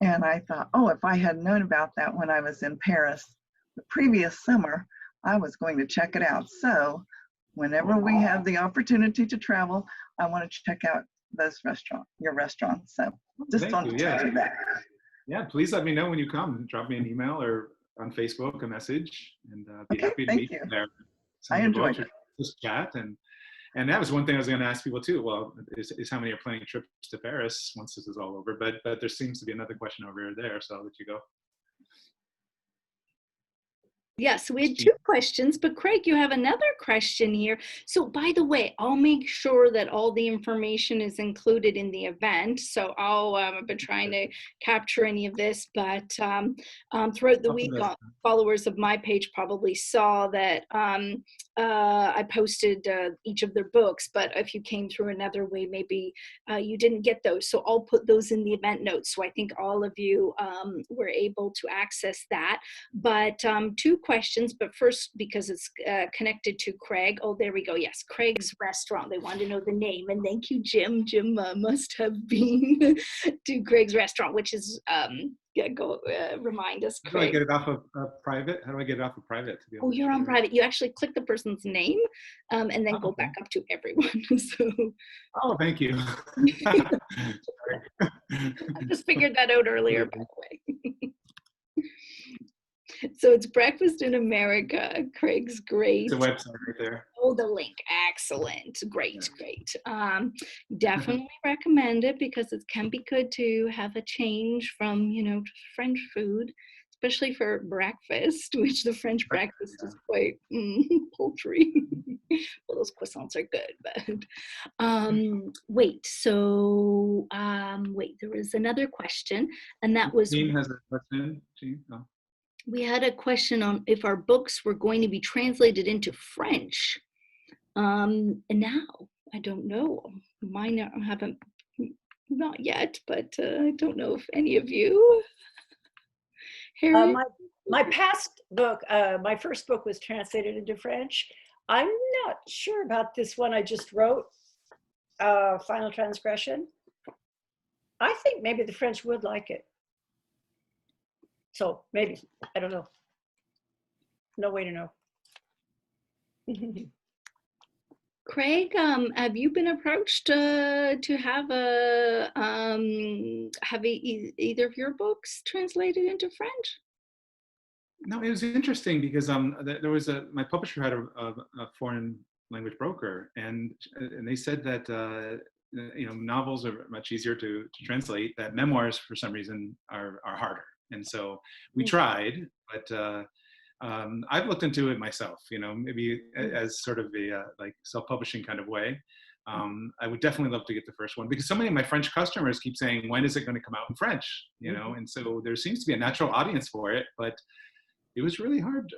And I thought, oh, if I had known about that when I was in Paris the previous summer, I was going to check it out. So whenever we have the opportunity to travel, I want to check out your restaurants. So just wanted to tell you that. Yeah, please let me know when you come. Drop me an email or on Facebook a message, and be happy to meet you there. I enjoyed it. Just chat, and that was one thing I was going to ask people too. Well, is how many are planning trips to Paris once this is all over? But there seems to be another question over there, so I'll let you go. Yes, we had 2 questions, but Craig, you have another question here. So by the way, I'll make sure that all the information is included in the event. So I've been trying to capture any of this, but throughout the week, followers of my page probably saw that I posted each of their books, but if you came through another way, maybe you didn't get those. So I'll put those in the event notes. So I think all of you were able to access that. But 2 questions, but first, because it's connected to Craig. Oh, there we go. Yes, Craig's Restaurant. They wanted to know the name. And thank you, Jim. Jim must have been to Craig's Restaurant, which is, remind us, Craig. How do I get it off of private? How do I get it off of private? To be able you're on private. You actually click the person's name and then go back up to everyone. So. Oh, thank you. I just figured that out earlier, by the way. So it's Breakfast in America. Craig's great. It's a website right there. Oh, the link. Excellent. Great. Definitely recommend it because it can be good to have a change from, French food, especially for breakfast, which the French breakfast is quite poultry. Well, those croissants are good, but wait, there was another question, and that was— Jean has a question. Jean? Oh. We had a question on if our books were going to be translated into French. And now, I don't know. Mine haven't, not yet, but I don't know if any of you. Harry? My past book, my first book was translated into French. I'm not sure about this one I just wrote, Final Transgression. I think maybe the French would like it. So maybe, I don't know. No way to know. Craig, have you been approached to have either of your books translated into French? No, it was interesting because there was my publisher had a foreign language broker, and they said that novels are much easier to translate. That memoirs, for some reason, are harder. And so we tried, but I've looked into it myself, maybe as sort of a like self-publishing kind of way. I would definitely love to get the first one because so many of my French customers keep saying, when is it going to come out in French? You know, and so there seems to be a natural audience for it, but it was really hard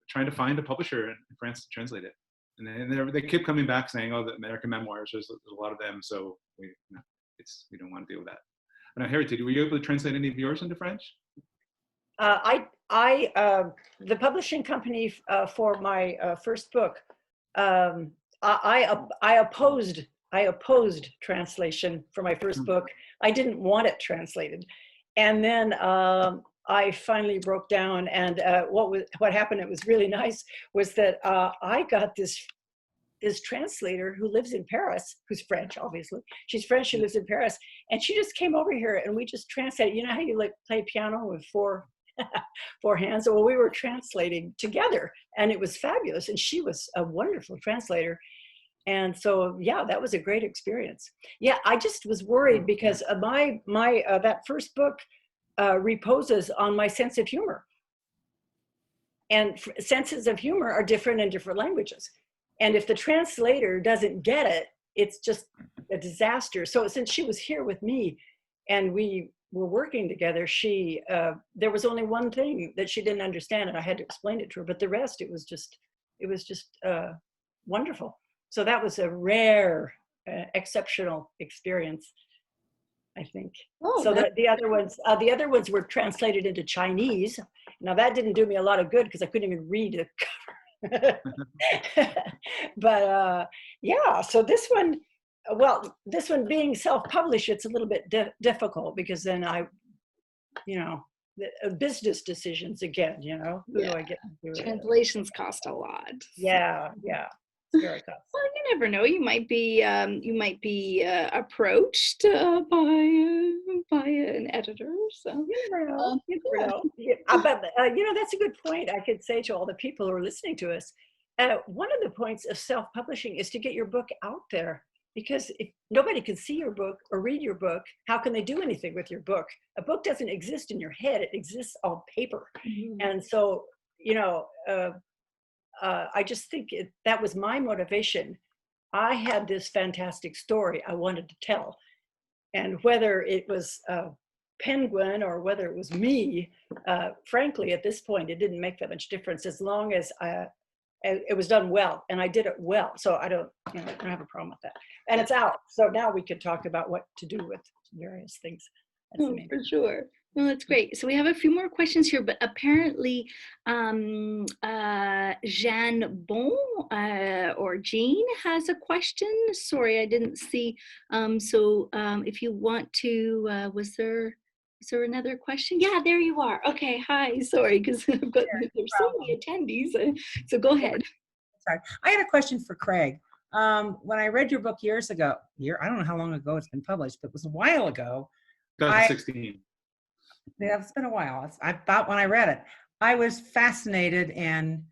trying to find a publisher in France to translate it. And then they kept coming back saying, oh, the American memoirs, there's a lot of them, so we don't want to deal with that. Now, Harriet, were you able to translate any of yours into French? The publishing company for my first book, I opposed translation for my first book. I didn't want it translated, and then I finally broke down. And what happened? It was really nice. Was that I got this translator who lives in Paris, who's French, obviously. She's French. She lives in Paris, and she just came over here, and we just translated. You know how you like play piano with four hands? Well, we were translating together, and it was fabulous. And she was a wonderful translator. And so, yeah, that was a great experience. Yeah, I just was worried because my that first book reposes on my sense of humor. And senses of humor are different in different languages. And if the translator doesn't get it, it's just a disaster. So since she was here with me and we were working together, there was only one thing that she didn't understand, and I had to explain it to her. But the rest, it was just wonderful. So that was a rare, exceptional experience, I think. Oh, so the other ones were translated into Chinese. Now that didn't do me a lot of good because I couldn't even read the cover. But yeah, so this one being self-published, it's a little bit difficult because then business decisions again, who do I get to do it? Translations cost a lot. Yeah. Very costly. Well, you never know. You might be approached by an editor. So you never know. But that's a good point. I could say to all the people who are listening to us. One of the points of self-publishing is to get your book out there, because if nobody can see your book or read your book, how can they do anything with your book? A book doesn't exist in your head; it exists on paper. Mm-hmm. And so, I just think that was my motivation. I had this fantastic story I wanted to tell. And whether it was Penguin or whether it was me, frankly, at this point, it didn't make that much difference as long as it was done well, and I did it well. So I don't have a problem with that. And it's out. So now we can talk about what to do with various things. For sure. Well, that's great. So we have a few more questions here, but apparently Jeanne Bon or Jean has a question. Sorry, I didn't see. So if you want to, was there another question? Yeah, there you are. Okay, hi. Sorry, because there's so many attendees. So go ahead. Sorry, I had a question for Craig. When I read your book years ago, I don't know how long ago it's been published, but it was a while ago. 2016. Yeah, it's been a while. I thought when I read it, I was fascinated and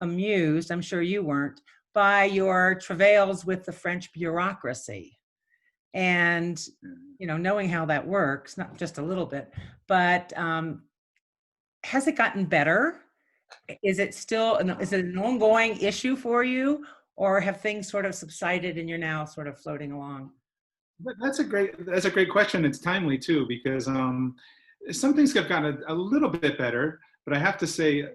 amused, I'm sure you weren't, by your travails with the French bureaucracy. And, knowing how that works, not just a little bit, but has it gotten better? Is it an ongoing issue for you, or have things sort of subsided and you're now sort of floating along? That's a great question. It's timely too, because some things have gotten a little bit better, but I have to say,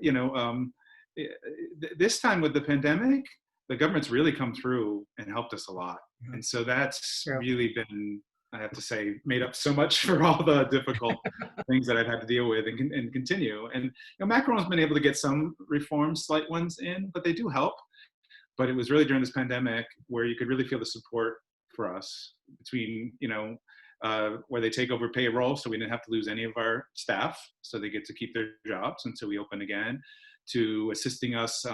this time with the pandemic, the government's really come through and helped us a lot. And so that's really been, I have to say, made up so much for all the difficult things that I've had to deal with and continue. And Macron's been able to get some reforms, slight ones in, but they do help. But it was really during this pandemic where you could really feel the support for us between, where they take over payroll, so we didn't have to lose any of our staff, so they get to keep their jobs until we open again, to assisting us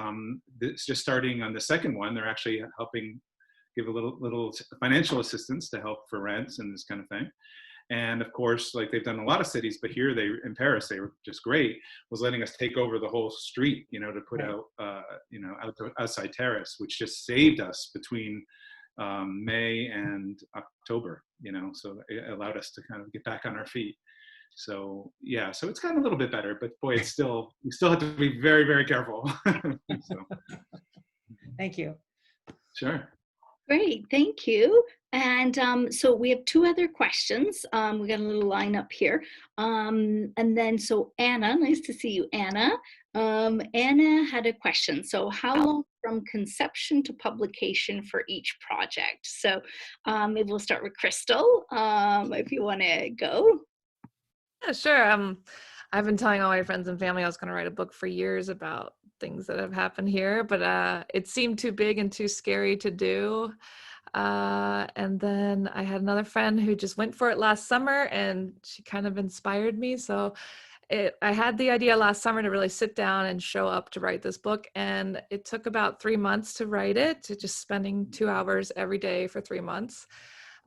just starting on the second one. They're actually helping give a little financial assistance to help for rents and this kind of thing. And of course, like they've done in a lot of cities, but here in Paris, they were just great, was letting us take over the whole street, to put out, outside terrace, which just saved us between May and October, so it allowed us to kind of get back on our feet. So yeah, so it's gotten a little bit better, but boy, we still have to be very, very careful. Thank you. Sure. Great, thank you. And so we have two other questions. We got a little line up here. And then, so Anna, nice to see you, Anna. Anna had a question. So how long from conception to publication for each project? So maybe we'll start with Crystal, if you want to go. Yeah, sure. I've been telling all my friends and family I was going to write a book for years about things that have happened here, but it seemed too big and too scary to do. And then I had another friend who just went for it last summer, and she kind of inspired me. So I had the idea last summer to really sit down and show up to write this book. And it took about 3 months to write it, to just spending 2 hours every day for 3 months.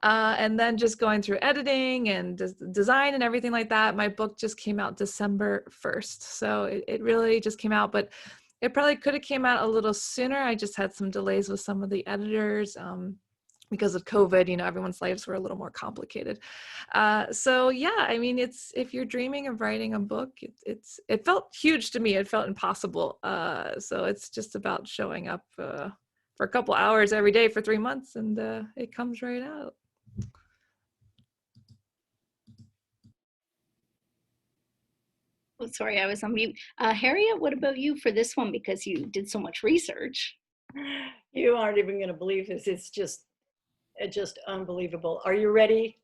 And then just going through editing and design and everything like that. My book just came out December 1st. So it really just came out, but it probably could have came out a little sooner. I just had some delays with some of the editors because of COVID, everyone's lives were a little more complicated. So yeah, I mean, if you're dreaming of writing a book, it felt huge to me. It felt impossible. So it's just about showing up for a couple hours every day for 3 months, and it comes right out. Oh, sorry, I was on mute. Harriet, what about you for this one? Because you did so much research. You aren't even going to believe this. It's just unbelievable. Are you ready?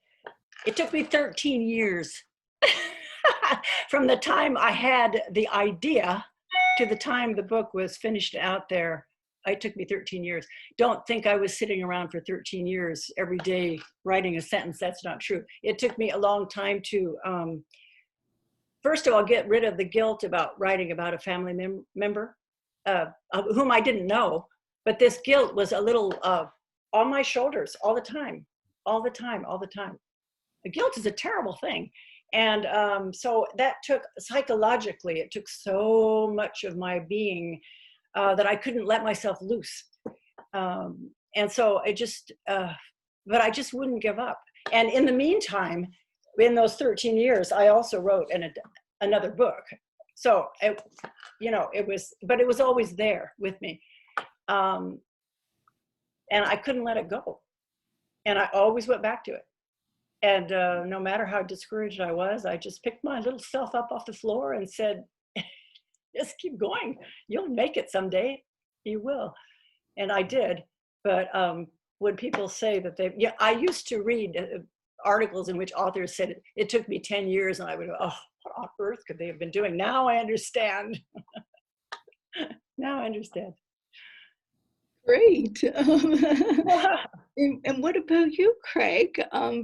It took me 13 years from the time I had the idea to the time the book was finished out there. It took me 13 years. Don't think I was sitting around for 13 years every day writing a sentence. That's not true. It took me a long time to, first of all, get rid of the guilt about writing about a family member whom I didn't know. But this guilt was a little on my shoulders all the time, all the time, all the time. The guilt is a terrible thing. And so that took, psychologically, it took so much of my being that I couldn't let myself loose. And so but I just wouldn't give up. And in the meantime, in those 13 years, I also wrote another book. So, it was always there with me. And I couldn't let it go. And I always went back to it. And no matter how discouraged I was, I just picked my little self up off the floor and said, just keep going. You'll make it someday. You will. And I did. But when people say that I used to read articles in which authors said it took me 10 years, and I would go, oh, what on earth could they have been doing? Now I understand. Now I understand. Great. And what about you, Craig?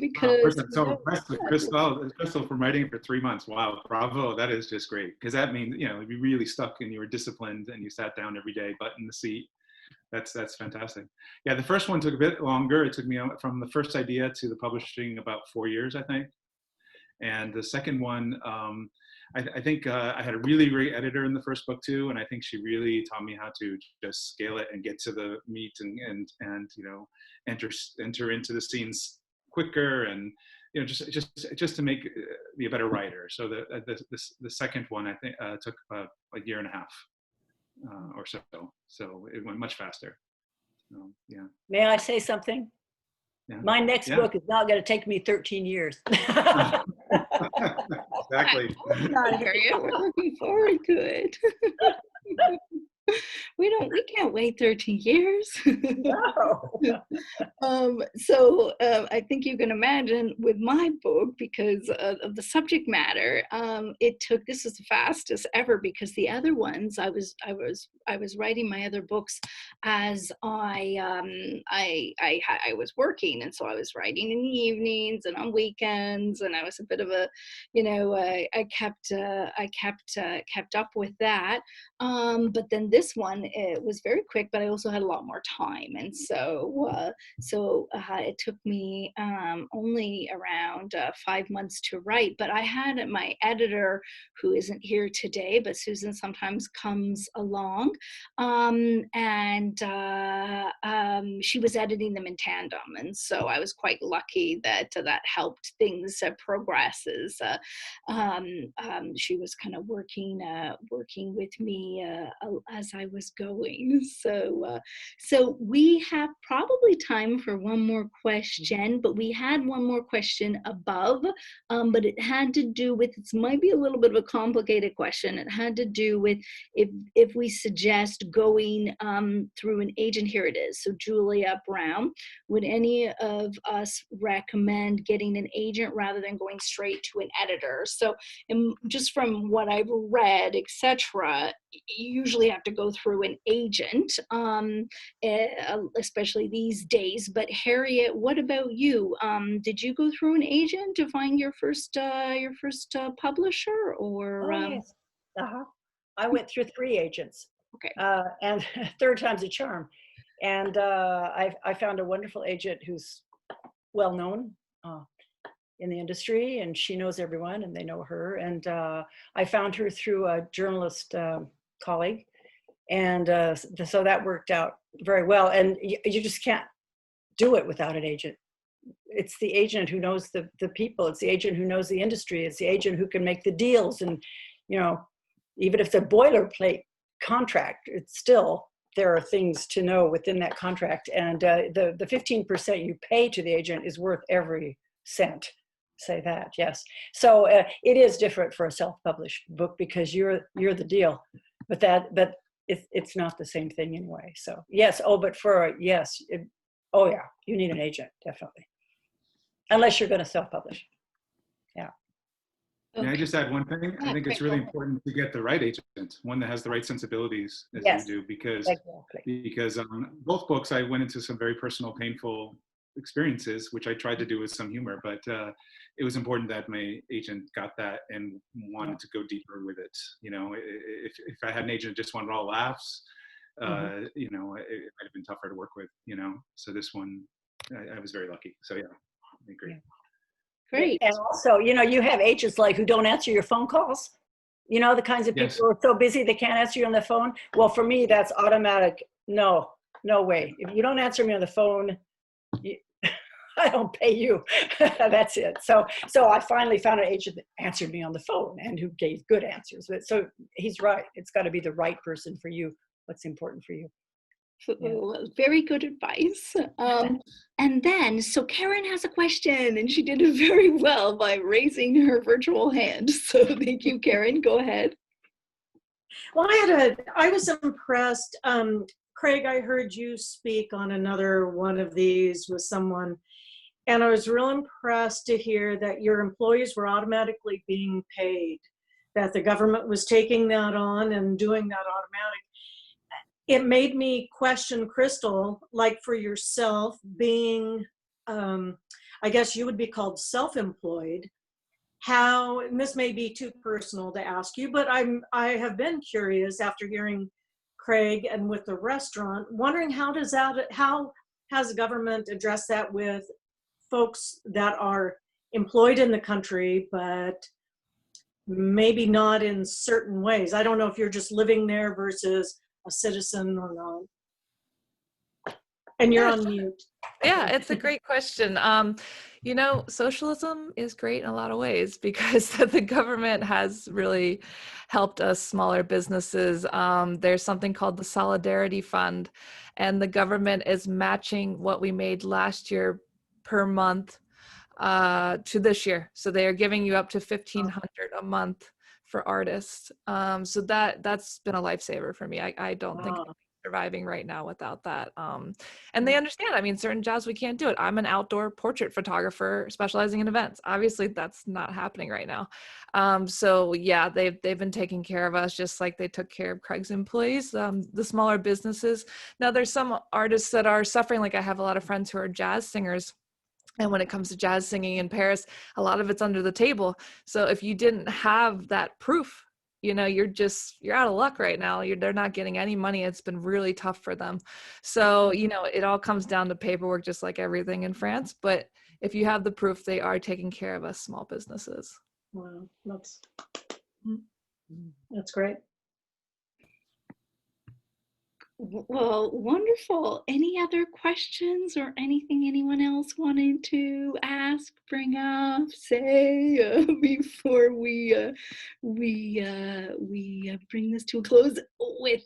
Because first, I'm so impressed with Crystal from writing it for 3 months. Wow, bravo! That is just great, because that means you really stuck and you were disciplined and you sat down every day, butt in the seat. That's fantastic. Yeah, the first one took a bit longer. It took me from the first idea to the publishing about 4 years, I think. And the second one, I think I had a really great editor in the first book too, and I think she really taught me how to just scale it and get to the meat and enter into the scenes quicker, and just to make me a better writer. So the second one I think took a year and a half or so. So it went much faster. So, yeah. May I say something? Yeah. My next book is not going to take me 13 years. Exactly. We're looking forward to it. We can't wait 13 years. No. So I think you can imagine with my book, because of the subject matter, this was the fastest ever, because the other ones I was writing my other books as I was working, and so I was writing in the evenings and on weekends, and I was a bit of a, I kept up with that. But then this one, it was very quick, but I also had a lot more time. And so it took me only around 5 months to write. But I had my editor, who isn't here today, but Susan sometimes comes along, and she was editing them in tandem. And so I was quite lucky that that helped things progress. She was kind of working with me as as I was going. So we have probably time for one more question, but we had one more question above, but it had to do with, it might be a little bit of a complicated question. It had to do with if we suggest going through an agent. Here it is. So Julia Brown, would any of us recommend getting an agent rather than going straight to an editor? So just from what I've read, etc., you usually have to go through an agent, especially these days. But Harriet, what about you? Did you go through an agent to find your first publisher, or? Oh, yes. I went through 3 agents. Okay. And third time's a charm. And I found a wonderful agent who's well known in the industry, and she knows everyone and they know her. And I found her through a journalist colleague. And so that worked out very well. And you just can't do it without an agent. It's the agent who knows the people. It's the agent who knows the industry. It's the agent who can make the deals. And, you know, even if it's a boilerplate contract, it's still, there are things to know within that contract. And the 15% you pay to the agent is worth every cent. Say that, yes. So it is different for a self-published book because you're the deal, but it's not the same thing anyway. So yes, oh yeah, you need an agent, definitely, unless you're going to self-publish. Yeah. May I just add one thing? I think it's really important to get the right agent, one that has the right sensibilities as Yes. you do, because Exactly. both books I went into some very personal, painful experiences, which I tried to do with some humor, but it was important that my agent got that and wanted to go deeper with it. You know, if I had an agent that just wanted all laughs, you know, it might have been tougher to work with, you know. So this one, I was very lucky. So yeah, I agree. Yeah. Great. And also, you know, you have agents like who don't answer your phone calls. You know, the kinds of people Yes. who are so busy they can't answer you on the phone. Well, for me, that's automatic. No way. If you don't answer me on the phone, I don't pay you. That's it. So I finally found an agent that answered me on the phone and who gave good answers. But so he's right. It's got to be the right person for you. What's important for you. Well, very good advice. And then, so Karen has a question, and she did it very well by raising her virtual hand. So thank you, Karen. Go ahead. Well, I was impressed. Craig, I heard you speak on another one of these with someone, and I was real impressed to hear that your employees were automatically being paid, that the government was taking that on and doing that automatic. It made me question, Crystal, like for yourself being, I guess you would be called self-employed, how, and this may be too personal to ask you, but I have been curious after hearing Craig and with the restaurant, wondering how has the government addressed that with folks that are employed in the country, but maybe not in certain ways. I don't know if you're just living there versus a citizen or not. And you're on mute. Yeah, it's a great question. You know, socialism is great in a lot of ways because the government has really helped us smaller businesses. There's something called the Solidarity Fund, and the government is matching what we made last year per month to this year. So they are giving you up to $1,500 a month for artists. So that's been a lifesaver for me. I don't think I'm surviving right now without that. And they understand, I mean, certain jobs we can't do it. I'm an outdoor portrait photographer specializing in events. Obviously that's not happening right now. So yeah, they've been taking care of us just like they took care of Craig's employees, the smaller businesses. Now there's some artists that are suffering. Like I have a lot of friends who are jazz singers. And when it comes to jazz singing in Paris, a lot of it's under the table. So if you didn't have that proof, you know, you're out of luck right now. They're not getting any money. It's been really tough for them. So, you know, it all comes down to paperwork, just like everything in France. But if you have the proof, they are taking care of us small businesses. Wow, that's great. Well, wonderful. Any other questions or anything anyone else wanted to ask, bring up, say before we bring this to a close? With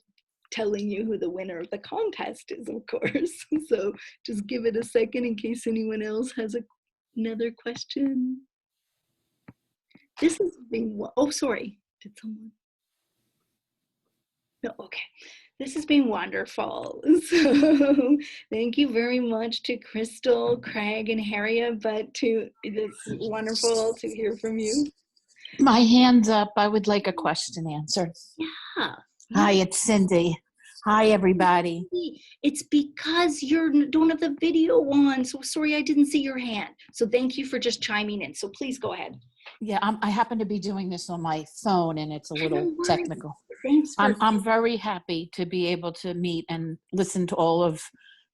telling you who the winner of the contest is, of course. So just give it a second in case anyone else has another question. This is being, oh, sorry, did someone? No, okay. This has been wonderful. So thank you very much to Crystal, Craig, and Harriet, but it's wonderful to hear from you. My hand's up. I would like a question answered. Yeah. Hi, it's Cindy. Hi, everybody. It's because you don't have the video on. So sorry, I didn't see your hand. So thank you for just chiming in. So please go ahead. Yeah, I happen to be doing this on my phone, and it's a little technical. Thanks. I'm very happy to be able to meet and listen to all of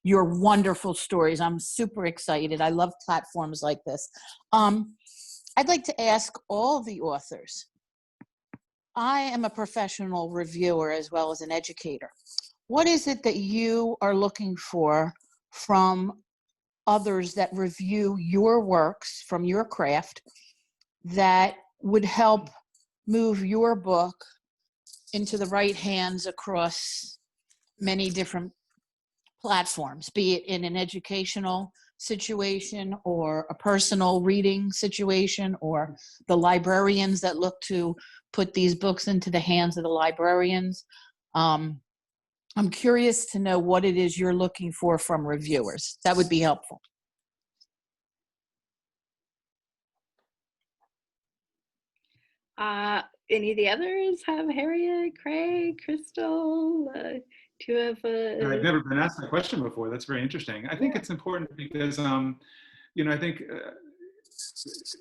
your wonderful stories. I'm super excited. I love platforms like this. I'd like to ask all the authors. I am a professional reviewer as well as an educator. What is it that you are looking for from others that review your works from your craft that would help move your book into the right hands across many different platforms, be it in an educational situation or a personal reading situation, or the librarians that look to put these books into the hands of the librarians? I'm curious to know what it is you're looking for from reviewers. That would be helpful. Any of the others have Harriet, Craig, Crystal? Do you have I've never been asked that question before. That's very interesting. I think it's important because, you know, I think,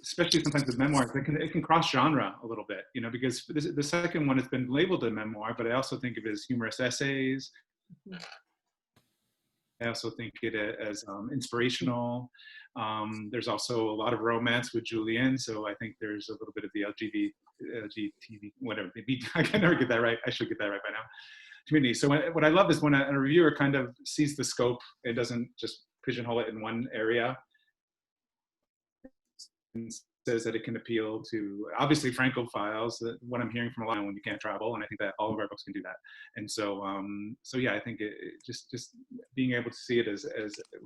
especially sometimes with memoirs, it can cross genre a little bit, you know, because the second one has been labeled a memoir, but I also think of it as humorous essays. I also think it as inspirational. There's also a lot of romance with Julian, so I think there's a little bit of the LGBT, whatever. I can never get that right. I should get that right by now. Community. So what I love is when a reviewer kind of sees the scope and doesn't just pigeonhole it in one area, and says that it can appeal to, obviously, Francophiles, what I'm hearing from a lot when you can't travel, and I think that all of our books can do that. And so, so yeah, I think it just being able to see it as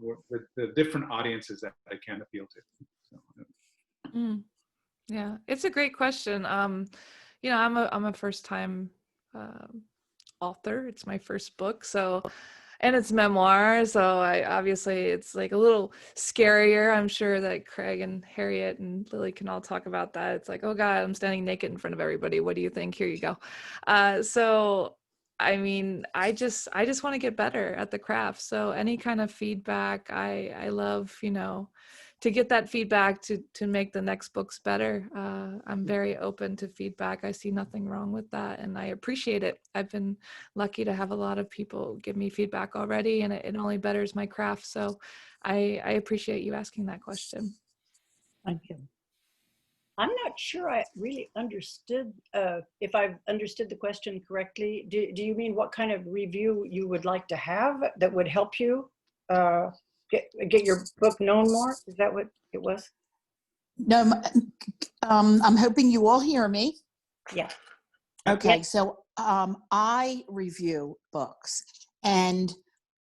with the different audiences that it can appeal to. So, yeah, it's a great question. You know, I'm a first time author. It's my first book, so. And it's memoir, so it's like a little scarier. I'm sure that Craig and Harriet and Lily can all talk about that. It's like, oh God, I'm standing naked in front of everybody. What do you think? Here you go. So, I mean, I just want to get better at the craft. So any kind of feedback, I love, you know, to get that feedback to make the next books better. I'm very open to feedback. I see nothing wrong with that, and I appreciate it. I've been lucky to have a lot of people give me feedback already, and it only betters my craft. So I appreciate you asking that question. Thank you. I'm not sure I really understood, if I've understood the question correctly. Do you mean what kind of review you would like to have that would help you get your book known more? Is that what it was? No, I'm hoping you all hear me. Yeah. Okay, yeah. So I review books, and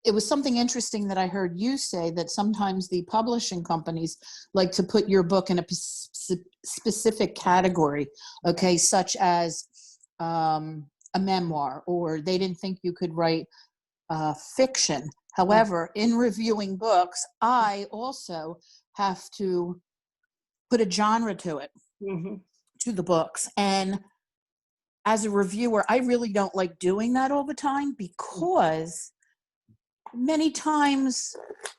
it was something interesting that I heard you say, that sometimes the publishing companies like to put your book in a specific category, okay, such as a memoir, or they didn't think you could write fiction. However, in reviewing books, I also have to put a genre to it, to the books. And as a reviewer, I really don't like doing that all the time, because many times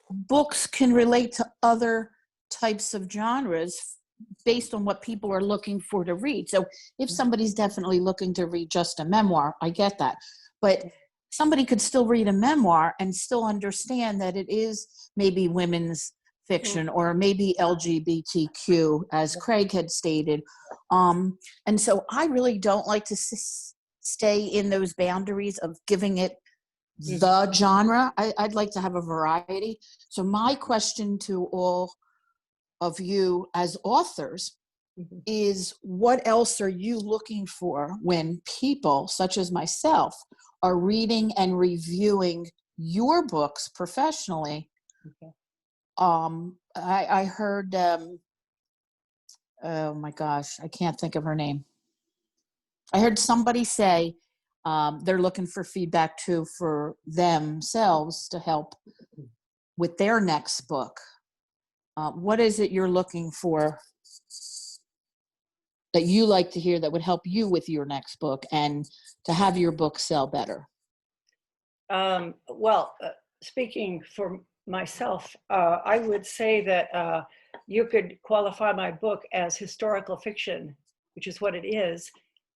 books can relate to other types of genres based on what people are looking for to read. So if somebody's definitely looking to read just a memoir, I get that. But somebody could still read a memoir and still understand that it is maybe women's fiction or maybe LGBTQ, as Craig had stated. And so I really don't like to stay in those boundaries of giving it the genre. I'd like to have a variety. So my question to all of you as authors Mhm. is what else are you looking for when people such as myself are reading and reviewing your books professionally? Okay. I heard, oh my gosh, I can't think of her name. I heard somebody say they're looking for feedback too for themselves to help with their next book. What is it you're looking for that you like to hear that would help you with your next book and to have your book sell better? Well, speaking for myself, I would say that you could qualify my book as historical fiction, which is what it is,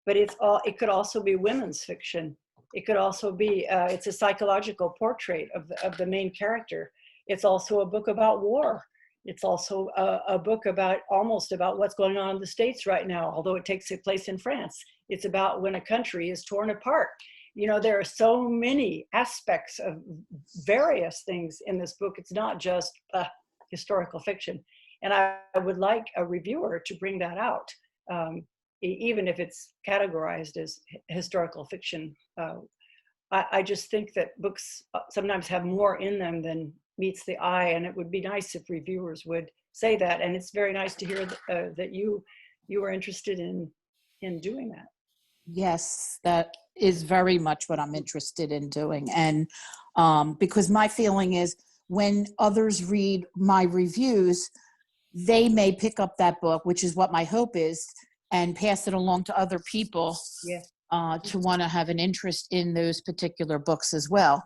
but it could also be women's fiction. It could also be, it's a psychological portrait of the main character. It's also a book about war. It's also a book almost about what's going on in the States right now, although it takes place in France. It's about when a country is torn apart. You know, there are so many aspects of various things in this book. It's not just historical fiction. And I would like a reviewer to bring that out, even if it's categorized as historical fiction. I just think that books sometimes have more in them than meets the eye, and it would be nice if reviewers would say that. And it's very nice to hear that you were interested in doing that. Yes, that is very much what I'm interested in doing. And because my feeling is when others read my reviews, they may pick up that book, which is what my hope is, and pass it along to other people to want to have an interest in those particular books as well.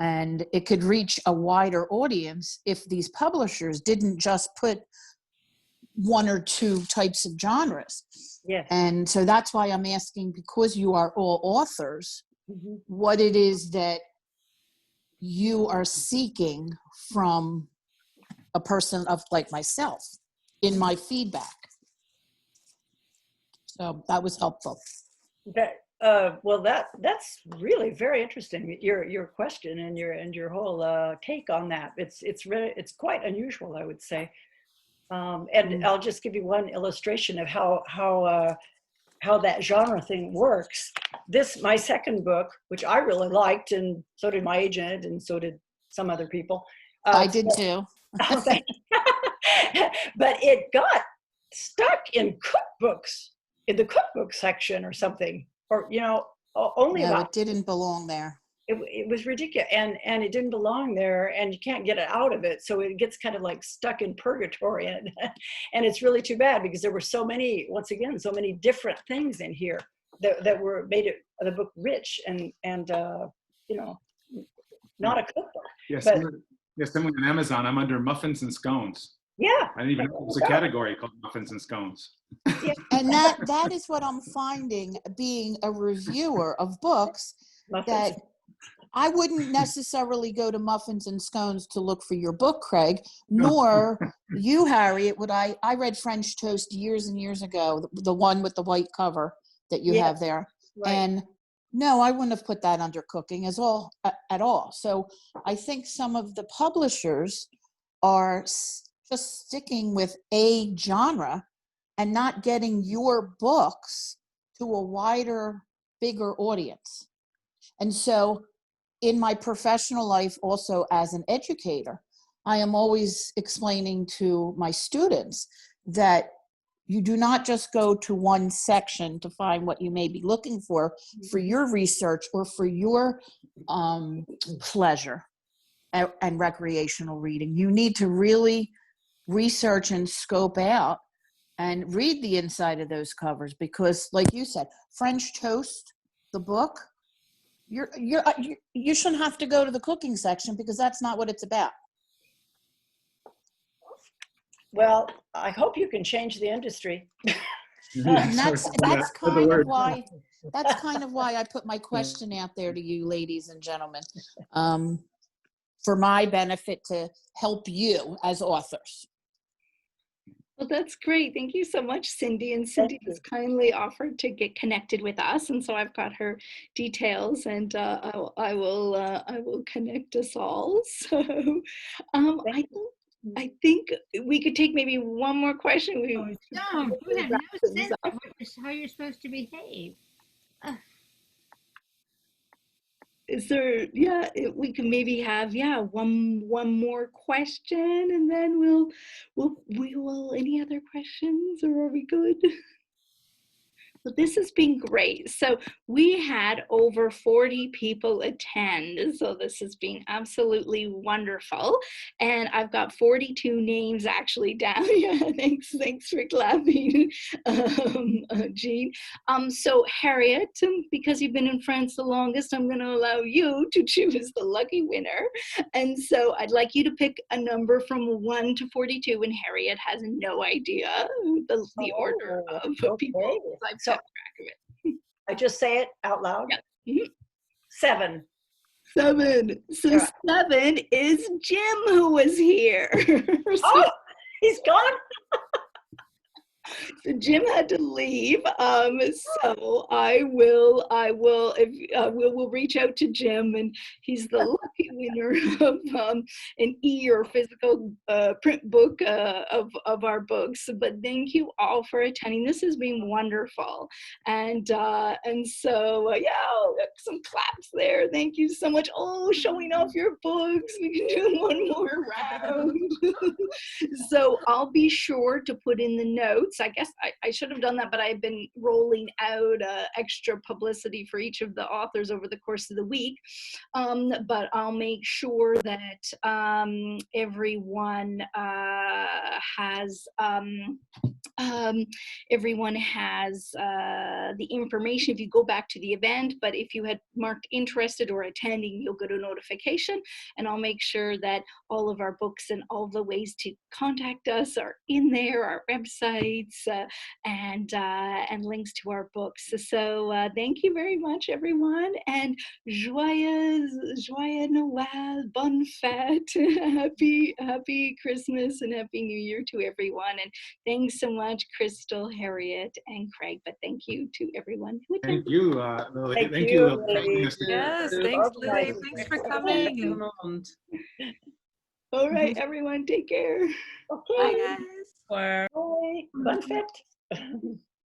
And it could reach a wider audience if these publishers didn't just put one or two types of genres. Yes. And so that's why I'm asking, because you are all authors, what it is that you are seeking from a person of like myself in my feedback. So that was helpful. Well, that's really very interesting. Your question and your whole take on that. It's quite unusual, I would say. And I'll just give you one illustration of how that genre thing works. My second book, which I really liked, and so did my agent, and so did some other people. I did too. But it got stuck in cookbooks, in the cookbook section or something, or only No, about. it didn't belong there. It was ridiculous, and it didn't belong there, and you can't get it out of it, so it gets kind of like stuck in purgatory, and it's really too bad, because there were so many, once again, so many different things in here that were made the book rich and not a cookbook. Yes, but, similar on Amazon, I'm under muffins and scones. Yeah. I didn't even know there was a category called muffins and scones. And that is what I'm finding, being a reviewer of books, that I wouldn't necessarily go to Muffins and Scones to look for your book, Craig, nor you, Harriet. I read French Toast years and years ago, the one with the white cover that you have there. Right. And no, I wouldn't have put that under cooking at all. So I think some of the publishers are just sticking with a genre and not getting your books to a wider, bigger audience. And so in my professional life, also as an educator, I am always explaining to my students that you do not just go to one section to find what you may be looking for your research or for your pleasure and recreational reading. You need to really research and scope out and read the inside of those covers, because like you said, French Toast, the book, you shouldn't have to go to the cooking section, because that's not what it's about. Well, I hope you can change the industry. And that's kind of why I put my question out there to you, ladies and gentlemen, for my benefit to help you as authors. Well, that's great. Thank you so much, Cindy. And Cindy has kindly offered to get connected with us, and so I've got her details, and I will connect us all. So I think I think we could take maybe one more question. We No, you have no sense of how you're supposed to behave. Is there, yeah, we can maybe have, yeah, one more question, and then we will, any other questions, or are we good? Well, this has been great. So we had over 40 people attend. So this has been absolutely wonderful. And I've got 42 names actually down. Yeah, thanks for clapping, Jean. So Harriet, because you've been in France the longest, I'm going to allow you to choose the lucky winner. And so I'd like you to pick a number from 1 to 42, and Harriet has no idea the order of people. So I just say it out loud. Yeah. 7. 7. So Yeah. 7 is Jim, who was here. Oh, he's gone. So Jim had to leave. So I will we'll reach out to Jim, and he's the lucky winner of an or physical print book of our books. But thank you all for attending. This has been wonderful, and so yeah, some claps there. Thank you so much. Oh, showing off your books. We can do one more round. So I'll be sure to put in the notes. I guess I should have done that, but I've been rolling out extra publicity for each of the authors over the course of the week. But I'll make sure that everyone has the information if you go back to the event. But if you had marked interested or attending, you'll get a notification, and I'll make sure that all of our books and all the ways to contact us are in there, our websites, and links to our books. So thank you very much, everyone, and joyeux Noël, bonne fête, happy Christmas and happy New Year to everyone. And thanks so much, Crystal, Harriet, and Craig. But thank you to everyone who attended. Thank you, Lily. Thank you, Lily. Yes, thanks, Lily. Thanks for coming. All right, everyone, take care. Okay. Bye, guys. Bye. Bonne fête.